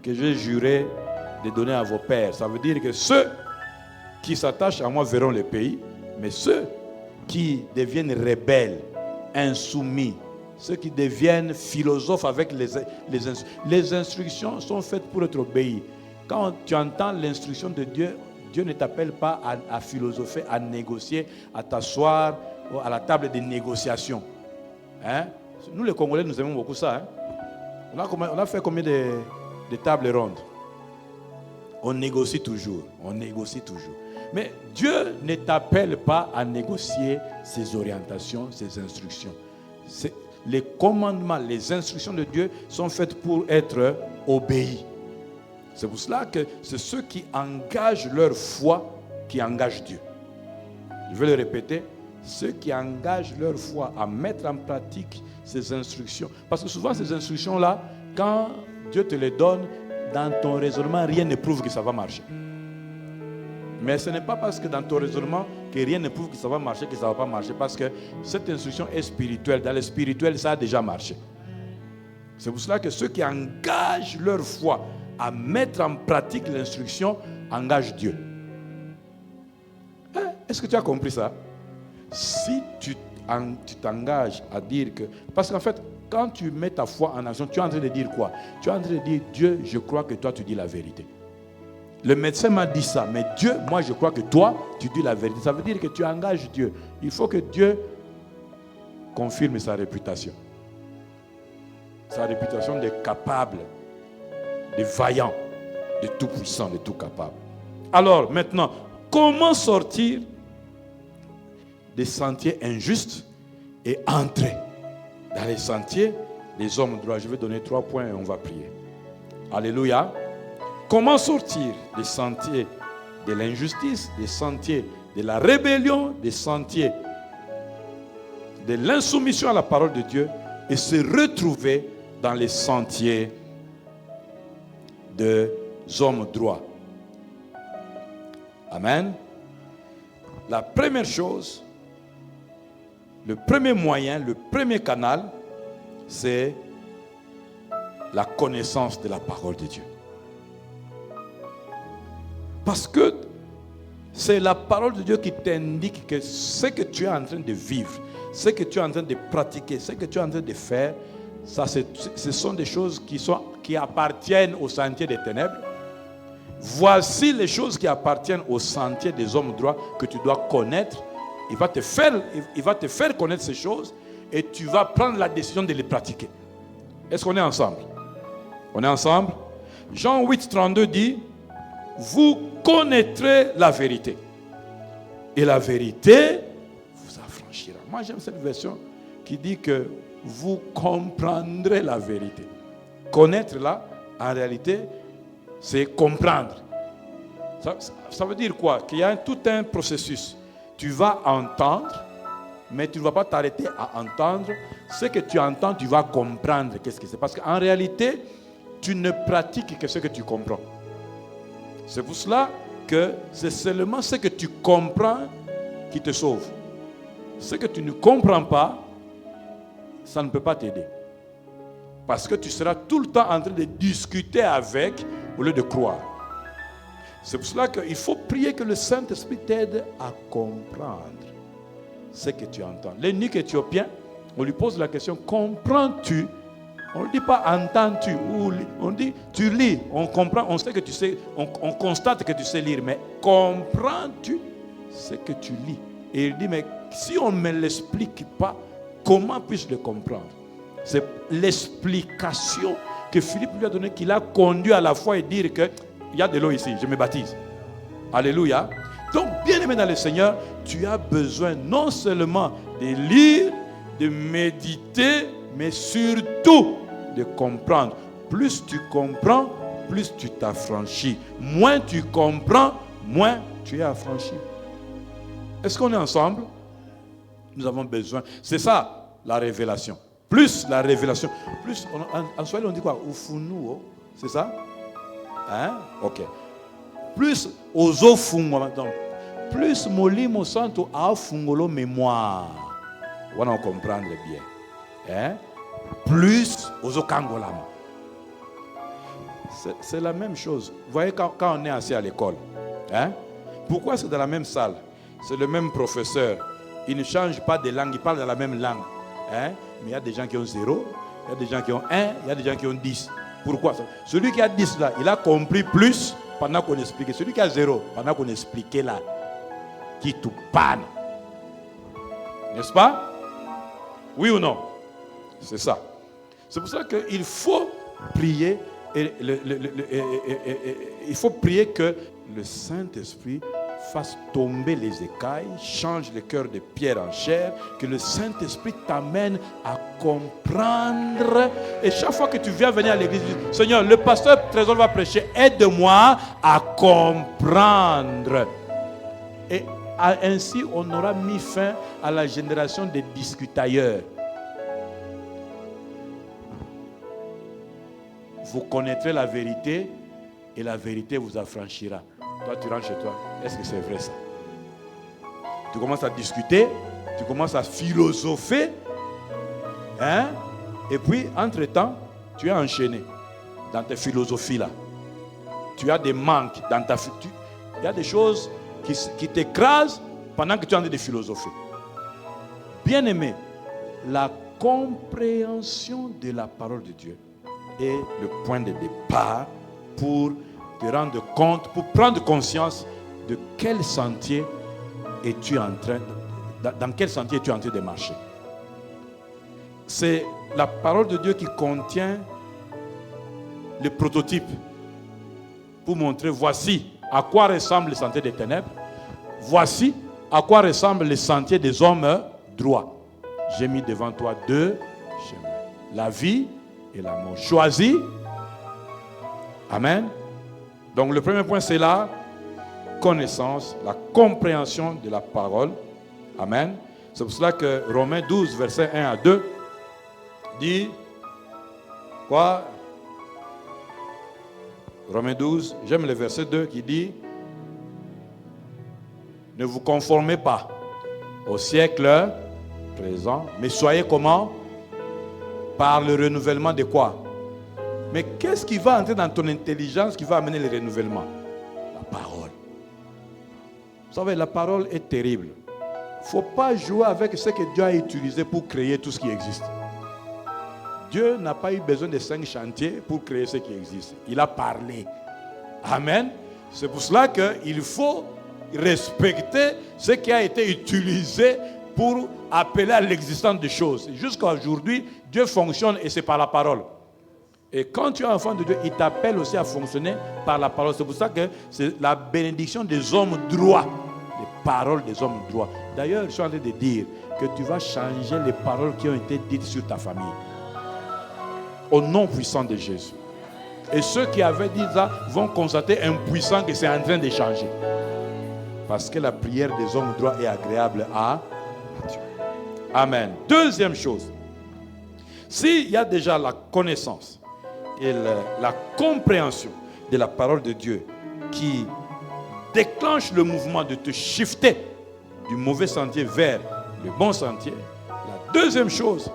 que j'ai juré de donner à vos pères. Ça veut dire que ceux qui s'attachent à moi verront le pays, mais ceux qui deviennent rebelles, insoumis, ceux qui deviennent philosophes avec les instructions sont faites pour être obéies. Quand tu entends l'instruction de Dieu, Dieu ne t'appelle pas à philosopher, à négocier, à t'asseoir à la table de négociation. Hein? Nous les Congolais, nous aimons beaucoup ça. Hein? On a fait combien de tables rondes? On négocie toujours. On négocie toujours. Mais Dieu ne t'appelle pas à négocier ses orientations, ses instructions. Les commandements, les instructions de Dieu sont faites pour être obéis. C'est pour cela que c'est ceux qui engagent leur foi qui engagent Dieu. Je vais le répéter. Ceux qui engagent leur foi à mettre en pratique ces instructions. Parce que souvent ces instructions-là, quand Dieu te les donne, dans ton raisonnement, rien ne prouve que ça va marcher. Mais ce n'est pas parce que dans ton raisonnement que rien ne prouve que ça va marcher, que ça ne va pas marcher. Parce que cette instruction est spirituelle. Dans le spirituel, ça a déjà marché. C'est pour cela que ceux qui engagent leur foi à mettre en pratique l'instruction engagent Dieu. Est-ce que tu as compris ça? Si tu t'engages à dire que... Parce qu'en fait, quand tu mets ta foi en action, tu es en train de dire quoi? Tu es en train de dire, Dieu, je crois que toi, tu dis la vérité. Le médecin m'a dit ça, mais Dieu, moi, je crois que toi, tu dis la vérité. Ça veut dire que tu engages Dieu. Il faut que Dieu confirme sa réputation. Sa réputation de capable, de vaillant, de tout puissant, de tout capable. Alors, maintenant, comment sortir des sentiers injustes et entrer dans les sentiers des hommes droits? Je vais donner 3 points et on va prier. Alléluia. Comment sortir des sentiers de l'injustice, des sentiers de la rébellion, des sentiers de l'insoumission à la parole de Dieu et se retrouver dans les sentiers des hommes droits? Amen. La première chose, le premier moyen, le premier canal, c'est la connaissance de la parole de Dieu. Parce que c'est la parole de Dieu qui t'indique que ce que tu es en train de vivre, ce que tu es en train de pratiquer, ce que tu es en train de faire, ça, ce sont des choses qui appartiennent au sentier des ténèbres. Voici les choses qui appartiennent au sentier des hommes droits que tu dois connaître. Il va te faire connaître ces choses et tu vas prendre la décision de les pratiquer. Est-ce qu'on est ensemble? On est ensemble? Jean 8, 32 dit, vous connaîtrez la vérité. Et la vérité vous affranchira. Moi, j'aime cette version qui dit que vous comprendrez la vérité. Connaître là, en réalité, c'est comprendre. Ça veut dire quoi? Qu'il y a tout un processus. Tu vas entendre, mais tu ne vas pas t'arrêter à entendre. Ce que tu entends, tu vas comprendre qu'est-ce que c'est. Parce qu'en réalité, tu ne pratiques que ce que tu comprends. C'est pour cela que c'est seulement ce que tu comprends qui te sauve. Ce que tu ne comprends pas, ça ne peut pas t'aider. Parce que tu seras tout le temps en train de discuter avec au lieu de croire. C'est pour cela qu'il faut prier que le Saint-Esprit t'aide à comprendre ce que tu entends. L'eunuque éthiopien, on lui pose la question, comprends-tu? On ne dit pas entends-tu, on dit tu lis, on comprend, on sait que tu sais, on constate que tu sais lire, mais comprends-tu ce que tu lis? Et il dit, mais si on ne me l'explique pas, comment puis-je le comprendre? C'est l'explication que Philippe lui a donnée qui l'a conduit à la foi et dire que il y a de l'eau ici, je me baptise. Alléluia. Donc, bien aimé dans le Seigneur, tu as besoin non seulement de lire, de méditer, mais surtout de comprendre. Plus tu comprends, plus tu t'affranchis. Moins tu comprends, moins tu es affranchi. Est-ce qu'on est ensemble? Nous avons besoin. C'est ça, la révélation. Plus la révélation. Plus, en Swahili on dit quoi? Ufunuo. C'est ça? Hein? Ok. Plus ozo fungo. Plus molimo santo a fungolo mémoire. On va comprendre bien. Hein? Plus ozo kangolama. C'est la même chose. Vous voyez quand on est assis à l'école. Hein? Pourquoi c'est dans la même salle? C'est le même professeur. Il ne change pas de langue. Il parle dans la même langue. Hein? Mais il y a des gens qui ont 0. Il y a des gens qui ont 1. Il y a des gens qui ont 10. Pourquoi? Celui qui a 10 là, il a compris plus pendant qu'on expliquait. Celui qui a 0, pendant qu'on expliquait là, qui tout panne. N'est-ce pas? Oui ou non? C'est ça. C'est pour ça qu'il faut prier. Il faut prier que le Saint-Esprit fasse tomber les écailles, change le cœur de pierre en chair, que le Saint-Esprit t'amène à comprendre. Et chaque fois que tu viens venir à l'église, Seigneur, le pasteur Trésor va prêcher, aide-moi à comprendre. Et ainsi, on aura mis fin à la génération des discutailleurs. vous connaîtrez la vérité et la vérité vous affranchira. Toi, tu rentres chez toi. Est-ce que c'est vrai ça? Tu commences à discuter, tu commences à philosopher. Hein? Et puis, entre-temps, tu es enchaîné dans tes philosophies là. Tu as des manques dans ta... Il y a des choses qui t'écrasent pendant que tu es en train de philosopher. Bien-aimé, la compréhension de la parole de Dieu est le point de départ pour te rendre compte, pour prendre conscience de quel sentier es-tu en train, dans quel sentier es-tu en train de marcher. C'est la parole de Dieu qui contient le prototype pour montrer voici à quoi ressemble le sentier des ténèbres, voici à quoi ressemble le sentier des hommes droits. J'ai mis devant toi deux chemins, la vie et la mort. Choisis. Amen. Donc le premier point, c'est la connaissance, la compréhension de la parole. Amen. C'est pour cela que Romains 12, versets 1 à 2 dit quoi? Romains 12, j'aime le verset 2 qui dit: ne vous conformez pas au siècle présent, mais soyez comment? Par le renouvellement de quoi? Mais qu'est-ce qui va entrer dans ton intelligence qui va amener le renouvellement? La parole. Vous savez, la parole est terrible. Il ne faut pas jouer avec ce que Dieu a utilisé pour créer tout ce qui existe. Dieu n'a pas eu besoin de 5 chantiers pour créer ce qui existe. Il a parlé. Amen. C'est pour cela qu'il faut respecter ce qui a été utilisé pour appeler à l'existence des choses. Jusqu'à aujourd'hui, Dieu fonctionne et c'est par la parole. Et quand tu es enfant de Dieu, il t'appelle aussi à fonctionner par la parole. C'est pour ça que c'est la bénédiction des hommes droits. Les paroles des hommes droits. D'ailleurs, je suis en train de dire que tu vas changer les paroles qui ont été dites sur ta famille. Au nom puissant de Jésus. Et ceux qui avaient dit ça vont constater impuissant que c'est en train de changer. Parce que la prière des hommes droits est agréable à Dieu. Amen. Deuxième chose. S'il y a déjà la connaissance et la compréhension de la parole de Dieu qui déclenche le mouvement de te shifter du mauvais sentier vers le bon sentier, la deuxième chose,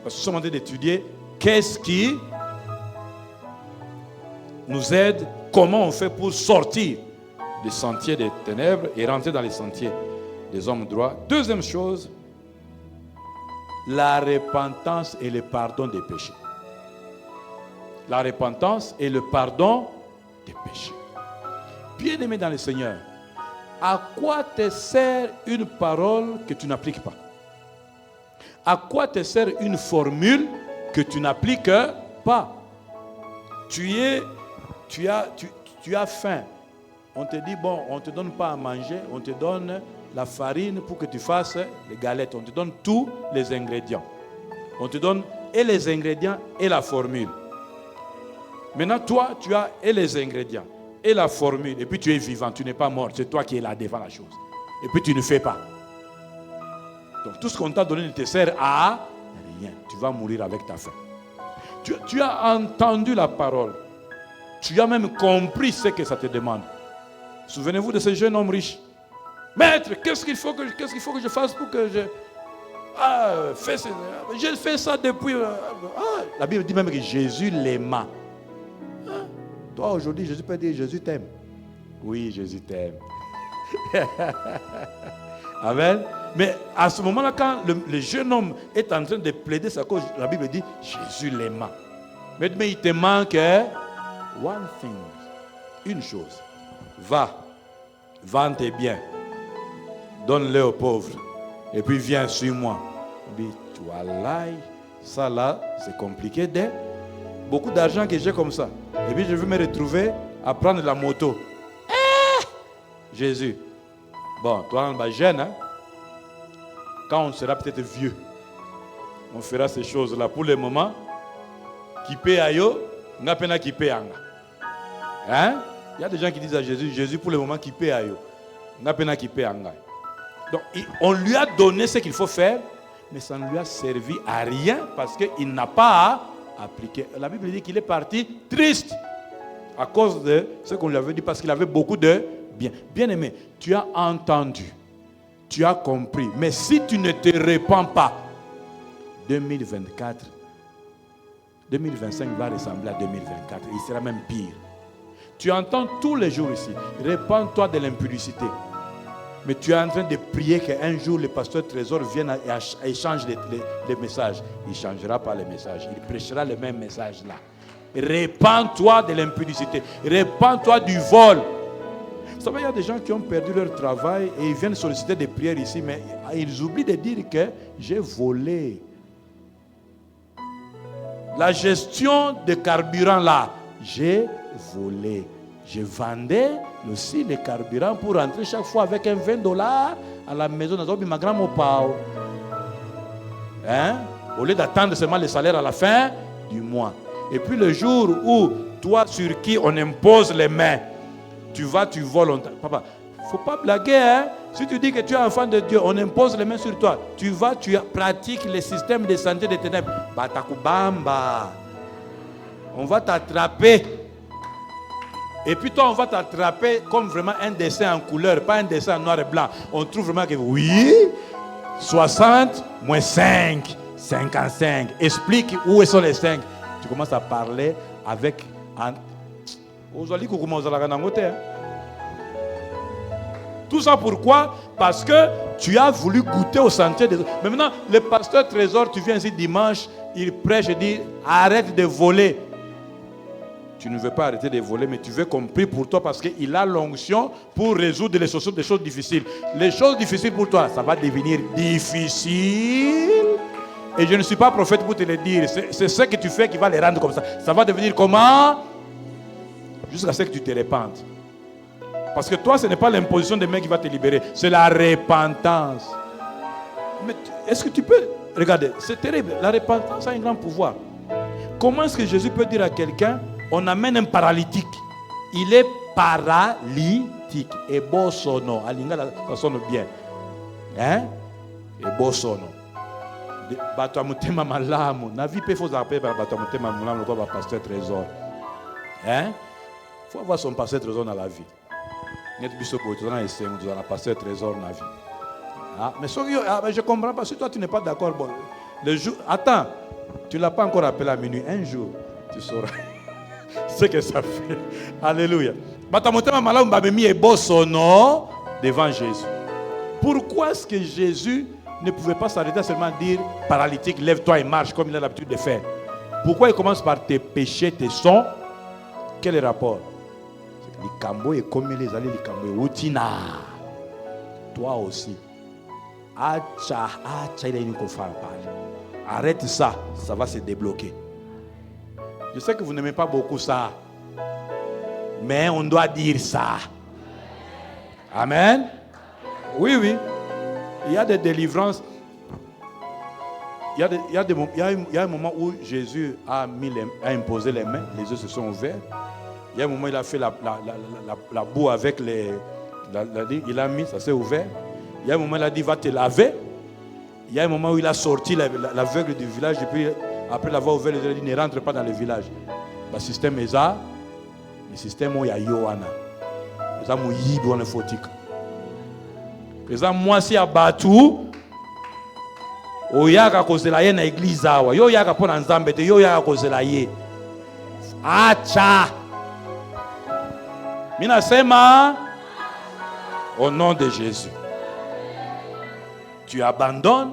parce que nous sommes en train d'étudier qu'est-ce qui nous aide, comment on fait pour sortir des sentiers des ténèbres et rentrer dans les sentiers des hommes droits. Deuxième chose, la repentance et le pardon des péchés. La repentance et le pardon des péchés. Bien-aimé dans le Seigneur, à quoi te sert une parole que tu n'appliques pas? À quoi te sert une formule que tu n'appliques pas? Tu as faim. On te dit, bon, on ne te donne pas à manger, on te donne la farine pour que tu fasses les galettes. On te donne tous les ingrédients. On te donne et les ingrédients et la formule. Maintenant, toi, tu as et les ingrédients et la formule. Et puis tu es vivant, tu n'es pas mort. C'est toi qui es là devant la chose. Et puis tu ne fais pas. Donc tout ce qu'on t'a donné ne te sert à rien. Tu vas mourir avec ta faim. Tu as entendu la parole. Tu as même compris ce que ça te demande. Souvenez-vous de ce jeune homme riche. Maître, qu'est-ce qu'il faut que je fasse pour que je... je fais ça depuis... la Bible dit même que Jésus l'aima. Toi, aujourd'hui, Jésus peut dire, Jésus t'aime. Oui, Jésus t'aime. Amen. Mais à ce moment-là, quand le jeune homme est en train de plaider sa cause, la Bible dit, Jésus l'aima. Mais il te manque one thing, une chose. Va, vends tes biens, donne-les aux pauvres, et puis viens sur moi. Il dit, voilà, ça là, c'est compliqué. Beaucoup d'argent que j'ai comme ça. Et puis je veux me retrouver à prendre la moto. Jésus. Bon, toi, on va jeune, hein? Quand on sera peut-être vieux, on fera ces choses-là. Pour le moment, qui paye à yo, on n'a pas qui paye à nga. Hein? Il y a des gens qui disent à Jésus, Jésus pour le moment qui paye à yo, on n'a pas qui paye à nga. Donc, on lui a donné ce qu'il faut faire, mais ça ne lui a servi à rien parce qu'il n'a pas appliqué. La Bible dit qu'il est parti triste à cause de ce qu'on lui avait dit, parce qu'il avait beaucoup de bien. Bien-aimé, tu as entendu, tu as compris, mais si tu ne te répands pas, 2024, 2025 va ressembler à 2024. Il sera même pire. Tu entends tous les jours ici, répands-toi de l'impudicité. Mais tu es en train de prier qu'un jour le pasteur Trésor vienne et échange les messages. Il ne changera pas les messages. Il prêchera le même message là. Répands-toi de l'impudicité. Répands-toi du vol. Vous savez, il y a des gens qui ont perdu leur travail et ils viennent solliciter des prières ici, mais ils oublient de dire que j'ai volé. La gestion de carburant là, j'ai volé. Je vendais aussi les carburants pour rentrer chaque fois avec un $20 à la maison. Ma grand hein? Au lieu d'attendre seulement le salaire à la fin du mois. Et puis le jour où toi sur qui on impose les mains, tu voles. Papa, il ne faut pas blaguer. Hein? Si tu dis que tu es enfant de Dieu, on impose les mains sur toi. Tu pratiques les systèmes de santé des ténèbres. Batakubamba. On va t'attraper. Et puis toi, on va t'attraper comme vraiment un dessin en couleur, pas un dessin en noir et blanc. On trouve vraiment que oui, 60 moins 5, 55. Explique où sont les 5. Tu commences à parler avec... Tout ça pourquoi? Parce que tu as voulu goûter au sentier des autres. Mais maintenant, le pasteur Trésor, tu viens ici dimanche, il prêche et dit, arrête de voler. Tu ne veux pas arrêter de voler, mais tu veux qu'on prie pour toi parce qu'il a l'onction pour résoudre des choses difficiles. Les choses difficiles pour toi, ça va devenir difficile. Et je ne suis pas prophète pour te le dire. C'est ce que tu fais qui va les rendre comme ça. Ça va devenir comment? Jusqu'à ce que tu te répandes. Parce que toi, ce n'est pas l'imposition des mains qui va te libérer. C'est la repentance. Mais est-ce que tu peux... Regardez, c'est terrible. La repentance a un grand pouvoir. Comment est-ce que Jésus peut dire à quelqu'un, on amène un paralytique. Il est paralytique. Et beau sono. Alinga, ça sonne bien. Hein? Et beau sono. Bato amutema malamu. Na vie peut faut appeler bato amutema malamu comme pasteur Trésor. Hein? Faut avoir son pasteur Trésor dans la vie. Net biso ko tu as un pasteur Trésor dans la vie. Ah, mais je comprends pas. Si toi tu n'es pas d'accord, bon, le jour, attends, tu l'as pas encore appelé à minuit. Un jour, tu sauras ce que ça fait. Alléluia. Batamotema malamu babemi et bosono devant Jésus. Pourquoi est-ce que Jésus ne pouvait pas s'arrêter à seulement dire paralytique, lève-toi et marche comme il a l'habitude de faire? Pourquoi il commence par tes péchés, tes sons? Quel est le rapport? Les cambo et comme les allées, les cambo utina. Toi aussi. Arrête ça, ça va se débloquer. Je sais que vous n'aimez pas beaucoup ça, mais on doit dire ça. Amen. Oui, oui. Il y a des délivrances. Il y a un moment où Jésus a imposé les mains, les yeux se sont ouverts. Il y a un moment où il a fait la boue avec il a mis, ça s'est ouvert. Il y a un moment où il a dit, va te laver. Il y a un moment où il a sorti l'aveugle du village. Et puis, après l'avoir ouvert, il a dit, ne rentre pas dans le village. Le système est ça. Le système où il y a Yohana. Il y a Mouyib, on est fautique. Il y a moi, si à Batou, il y a cause de la dans l'église. Il y a pour Nzambe, il y a cause de la yé. Acha. Mina sema au nom de Jésus. Tu abandonnes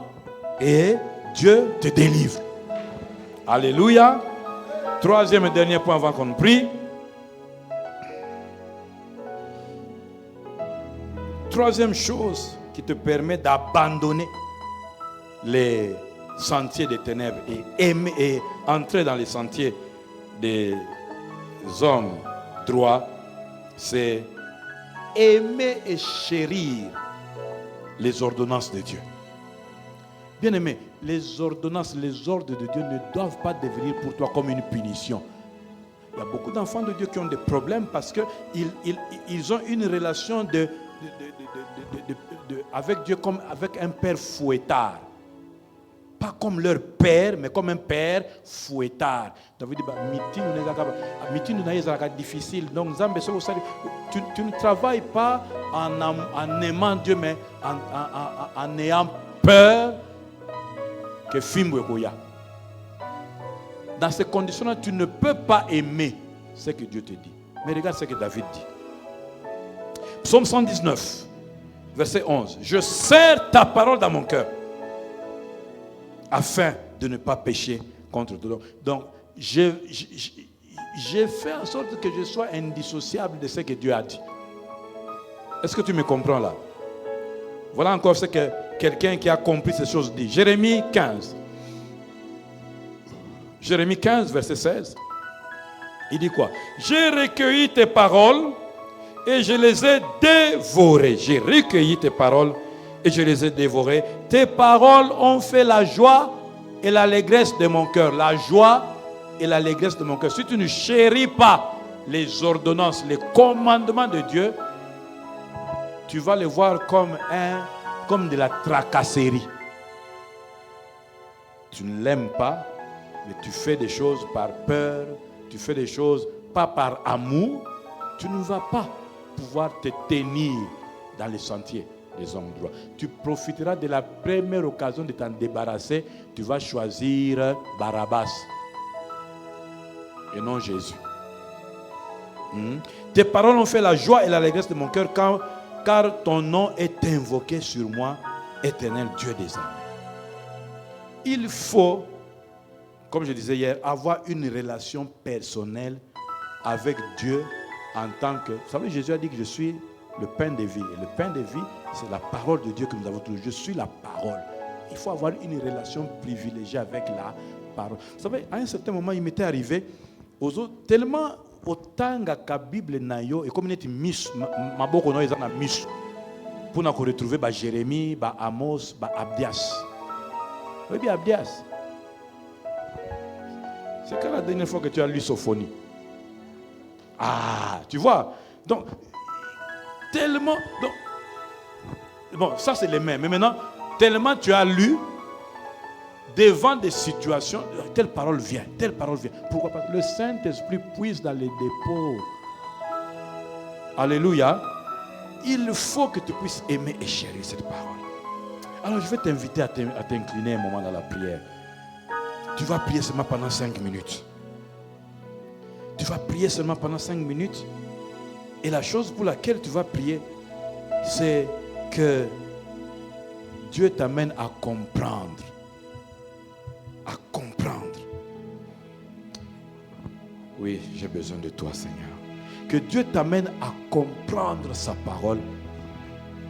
et Dieu te délivre. Alléluia. Troisième et dernier point avant qu'on prie. Troisième chose qui te permet d'abandonner les sentiers des ténèbres et entrer dans les sentiers des hommes droits, c'est aimer et chérir les ordonnances de Dieu. Bien-aimé, les ordonnances, les ordres de Dieu ne doivent pas devenir pour toi comme une punition. Il y a beaucoup d'enfants de Dieu qui ont des problèmes parce qu'ils ont une relation avec Dieu comme avec un père fouettard. pas comme leur père, mais comme un père fouettard. David dit, meeting est difficile. Donc, tu ne travailles pas en aimant Dieu, mais en ayant peur que Fimboya. Dans ces conditions-là, tu ne peux pas aimer ce que Dieu te dit. Mais regarde ce que David dit. Psaume 119, verset 11. Je serre ta parole dans mon cœur, afin de ne pas pécher contre toi. Donc, j'ai fait en sorte que je sois indissociable de ce que Dieu a dit. Est-ce que tu me comprends là? Voilà encore ce que quelqu'un qui a compris ces choses dit. Jérémie 15. Jérémie 15, verset 16. Il dit quoi? J'ai recueilli tes paroles et je les ai dévorées. J'ai recueilli tes paroles et je les ai dévorées. Tes paroles ont fait la joie et l'allégresse de mon cœur. La joie et l'allégresse de mon cœur. Si tu ne chéris pas les ordonnances, les commandements de Dieu, tu vas les voir comme de la tracasserie. Tu ne l'aimes pas, mais tu fais des choses par peur, tu fais des choses pas par amour, tu ne vas pas pouvoir te tenir dans les sentiers des hommes droits. Tu profiteras de la première occasion de t'en débarrasser, tu vas choisir Barabbas et non Jésus. Tes paroles ont fait la joie et l'allégresse de mon cœur, car ton nom est invoqué sur moi, éternel Dieu des armées. Il faut, comme je disais hier, avoir une relation personnelle avec Dieu en tant que... Vous savez, Jésus a dit que je suis le pain de vie. Et le pain de vie, c'est la parole de Dieu que nous avons trouvée. Je suis la parole. Il faut avoir une relation privilégiée avec la parole. Vous savez, à un certain moment, il m'était arrivé aux autres, tellement autant que la Bible nayo et comme il était mis, ma boko no ezana mis pour nous retrouver Jérémie, Amos, Abdias. Oui, bien Abdias. C'est quand la dernière fois que tu as lu Sophonie? Ah, tu vois. Donc, tellement. Donc, bon, ça c'est les mêmes. Mais maintenant, tellement tu as lu, devant des situations, telle parole vient, telle parole vient. Pourquoi? Parce que le Saint-Esprit puise dans les dépôts. Alléluia. Il faut que tu puisses aimer et chérir cette parole. Alors je vais t'inviter à t'incliner un moment dans la prière. Tu vas prier seulement pendant 5 minutes. Tu vas prier seulement pendant 5 minutes. Et la chose pour laquelle tu vas prier, c'est que Dieu t'amène à comprendre. À comprendre. Oui, j'ai besoin de toi, Seigneur. Que Dieu t'amène à comprendre sa parole,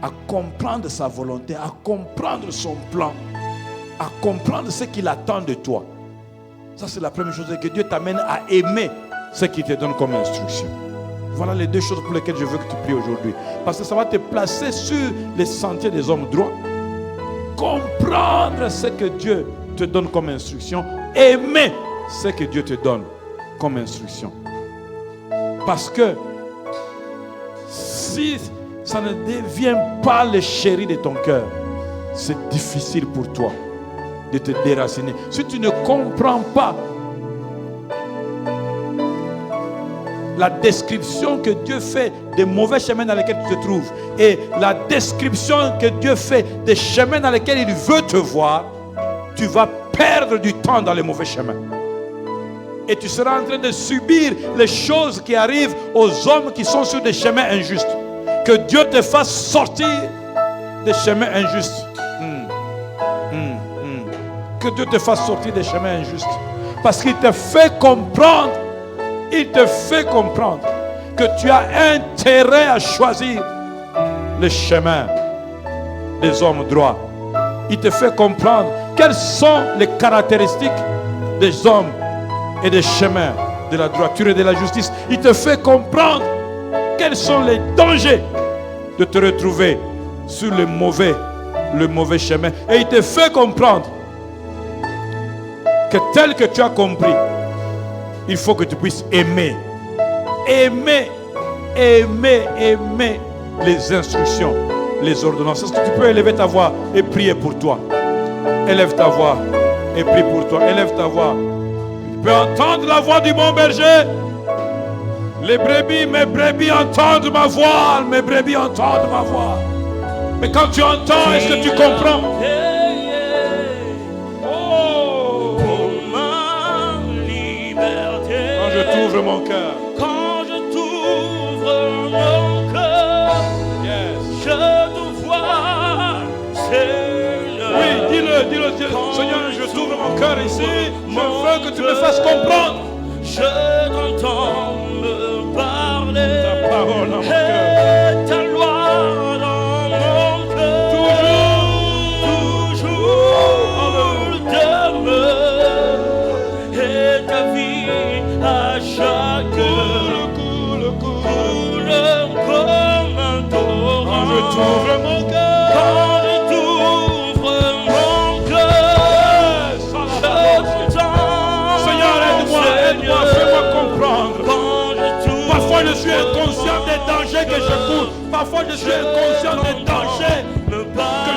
à comprendre sa volonté, à comprendre son plan, à comprendre ce qu'il attend de toi. Ça, c'est la première chose, que Dieu t'amène à aimer ce qu'il te donne comme instruction. Voilà les deux choses pour lesquelles je veux que tu pries aujourd'hui. Parce que ça va te placer sur les sentiers des hommes droits. Comprendre ce que Dieu te donne comme instruction. Aimer ce que Dieu te donne comme instruction. Parce que si ça ne devient pas le chéri de ton cœur, c'est difficile pour toi de te déraciner. Si tu ne comprends pas la description que Dieu fait des mauvais chemins dans lesquels tu te trouves et la description que Dieu fait des chemins dans lesquels il veut te voir, tu vas perdre du temps dans les mauvais chemins. Et tu seras en train de subir les choses qui arrivent aux hommes qui sont sur des chemins injustes. Que Dieu te fasse sortir des chemins injustes. Que Dieu te fasse sortir des chemins injustes. Parce qu'il te fait comprendre. Il te fait comprendre que tu as intérêt à choisir le chemin des hommes droits. Il te fait comprendre quelles sont les caractéristiques des hommes et des chemins de la droiture et de la justice. Il te fait comprendre quels sont les dangers de te retrouver sur le mauvais chemin. Et il te fait comprendre que tel que tu as compris, il faut que tu puisses aimer les instructions, les ordonnances. Est-ce que tu peux élever ta voix et prier pour toi? Élève ta voix. et prie pour toi. Élève ta voix. Tu peux entendre la voix du bon berger. Les brebis, mes brebis entendent ma voix. Mes brebis entendent ma voix. Mais quand tu entends, est-ce que tu comprends? Oh, quand je t'ouvre mon cœur. Quand je t'ouvre mon cœur, Yes. je te vois, Seigneur. Oui, dis-le. Seigneur, je t'ouvre mon cœur ici. Je veux que tu me fasses comprendre. Je t'entends me parler. Ta parole dans mon cœur. Et ta loi dans mon cœur. Toujours demeure. Et ta vie à chaque coule comme un torrent. Quand je t'ouvre mon cœur. Quand je t'ouvre mon cœur, je t'entends. Seigneur, aide-moi, fais-moi comprendre. Quand je t'ouvre Parfois je suis inconscient des dangers que je cours. Parfois je suis inconscient des dangers que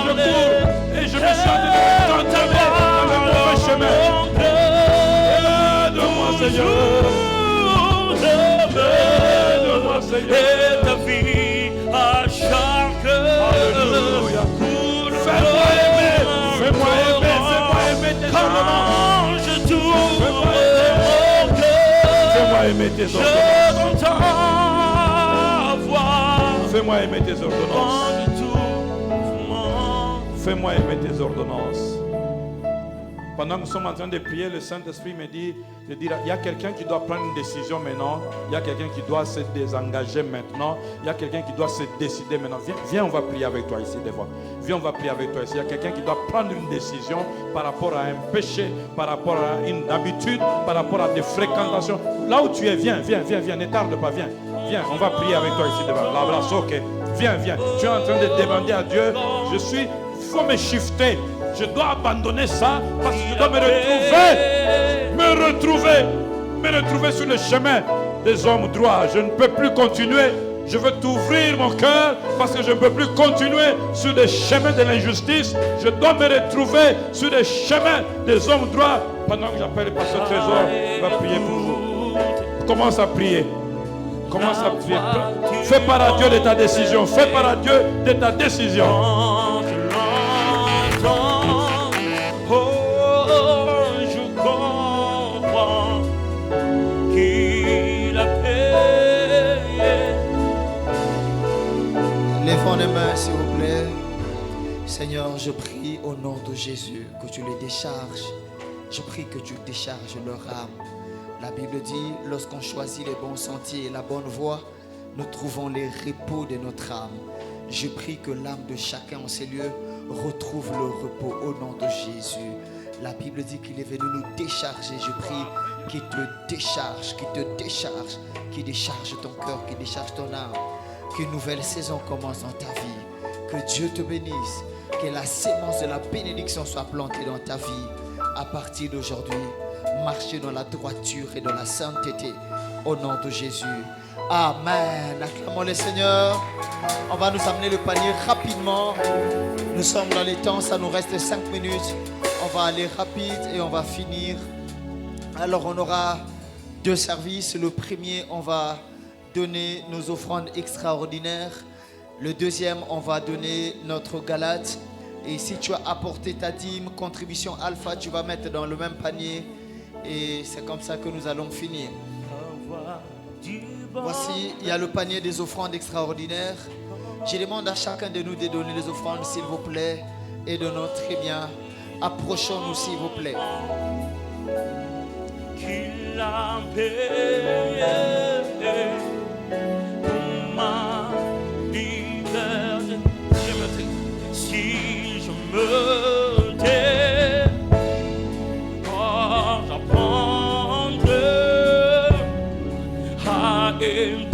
je cours. Et je me suis entraîné dans le mauvais chemin. Aide-moi, Seigneur. Aide-moi, Seigneur. Et ta vie à chaque Alléluia. Fais-moi aimer tes ordonnances. Quand je t'ouvre mon Fais-moi cœur, aimer tes je ordonnances. t'entends voir. Fais-moi aimer tes ordonnances. Quand je t'ouvre mon Fais-moi aimer tes ordonnances. Pendant que nous sommes en train de prier, le Saint-Esprit me dit de dire, il y a quelqu'un qui doit prendre une décision maintenant. Il y a quelqu'un qui doit se désengager maintenant. Il y a quelqu'un qui doit se décider maintenant. Viens, on va prier avec toi ici des fois. Viens, on va prier avec toi ici. Il y a quelqu'un qui doit prendre une décision par rapport à un péché, par rapport à une habitude, par rapport à des fréquentations. Là où tu es, viens, ne tarde pas, viens, on va prier avec toi ici devant. L'abrace, ok. Viens. Tu es en train de demander à Dieu, il faut me shifter. Je dois abandonner ça parce que je dois me retrouver sur le chemin des hommes droits. Je ne peux plus continuer. Je veux t'ouvrir mon cœur parce que je ne peux plus continuer sur les chemins de l'injustice. Je dois me retrouver sur les chemins des hommes droits. Pendant que j'appelle le pasteur Trésor, il va prier pour vous. Commence à prier. Fais part à Dieu de ta décision. je comprends qu'il a payé. Lèvons les mains, s'il vous plaît. Seigneur, je prie au nom de Jésus que tu les décharges. Je prie que tu décharges leur âme. La Bible dit, lorsqu'on choisit les bons sentiers et la bonne voie, nous trouvons les repos de notre âme. Je prie que l'âme de chacun en ces lieux retrouve le repos au nom de Jésus. La Bible dit qu'il est venu nous décharger. Je prie qu'il te décharge, qu'il décharge ton cœur, qu'il décharge ton âme. Qu'une nouvelle saison commence dans ta vie. Que Dieu te bénisse. Que la sémence de la bénédiction soit plantée dans ta vie. À partir d'aujourd'hui, marchez dans la droiture et dans la sainteté. Au nom de Jésus. Amen. Acclamons le Seigneur. On va nous amener le panier rapidement. Nous sommes dans les temps, ça nous reste 5 minutes. On va aller rapide et on va finir. Alors on aura 2 services. Le premier, on va donner nos offrandes extraordinaires. Le deuxième, on va donner notre galate. Et si tu as apporté ta dîme, contribution alpha, tu vas mettre dans le même panier. Et c'est comme ça que nous allons finir. Voici, il y a le panier des offrandes extraordinaires. Je demande à chacun de nous de donner les offrandes, s'il vous plaît. Et de notre très bien. Approchons-nous, s'il vous plaît. Qu'il a payé pour ma liberté. Si je me tais, j'apprendrai à aimer.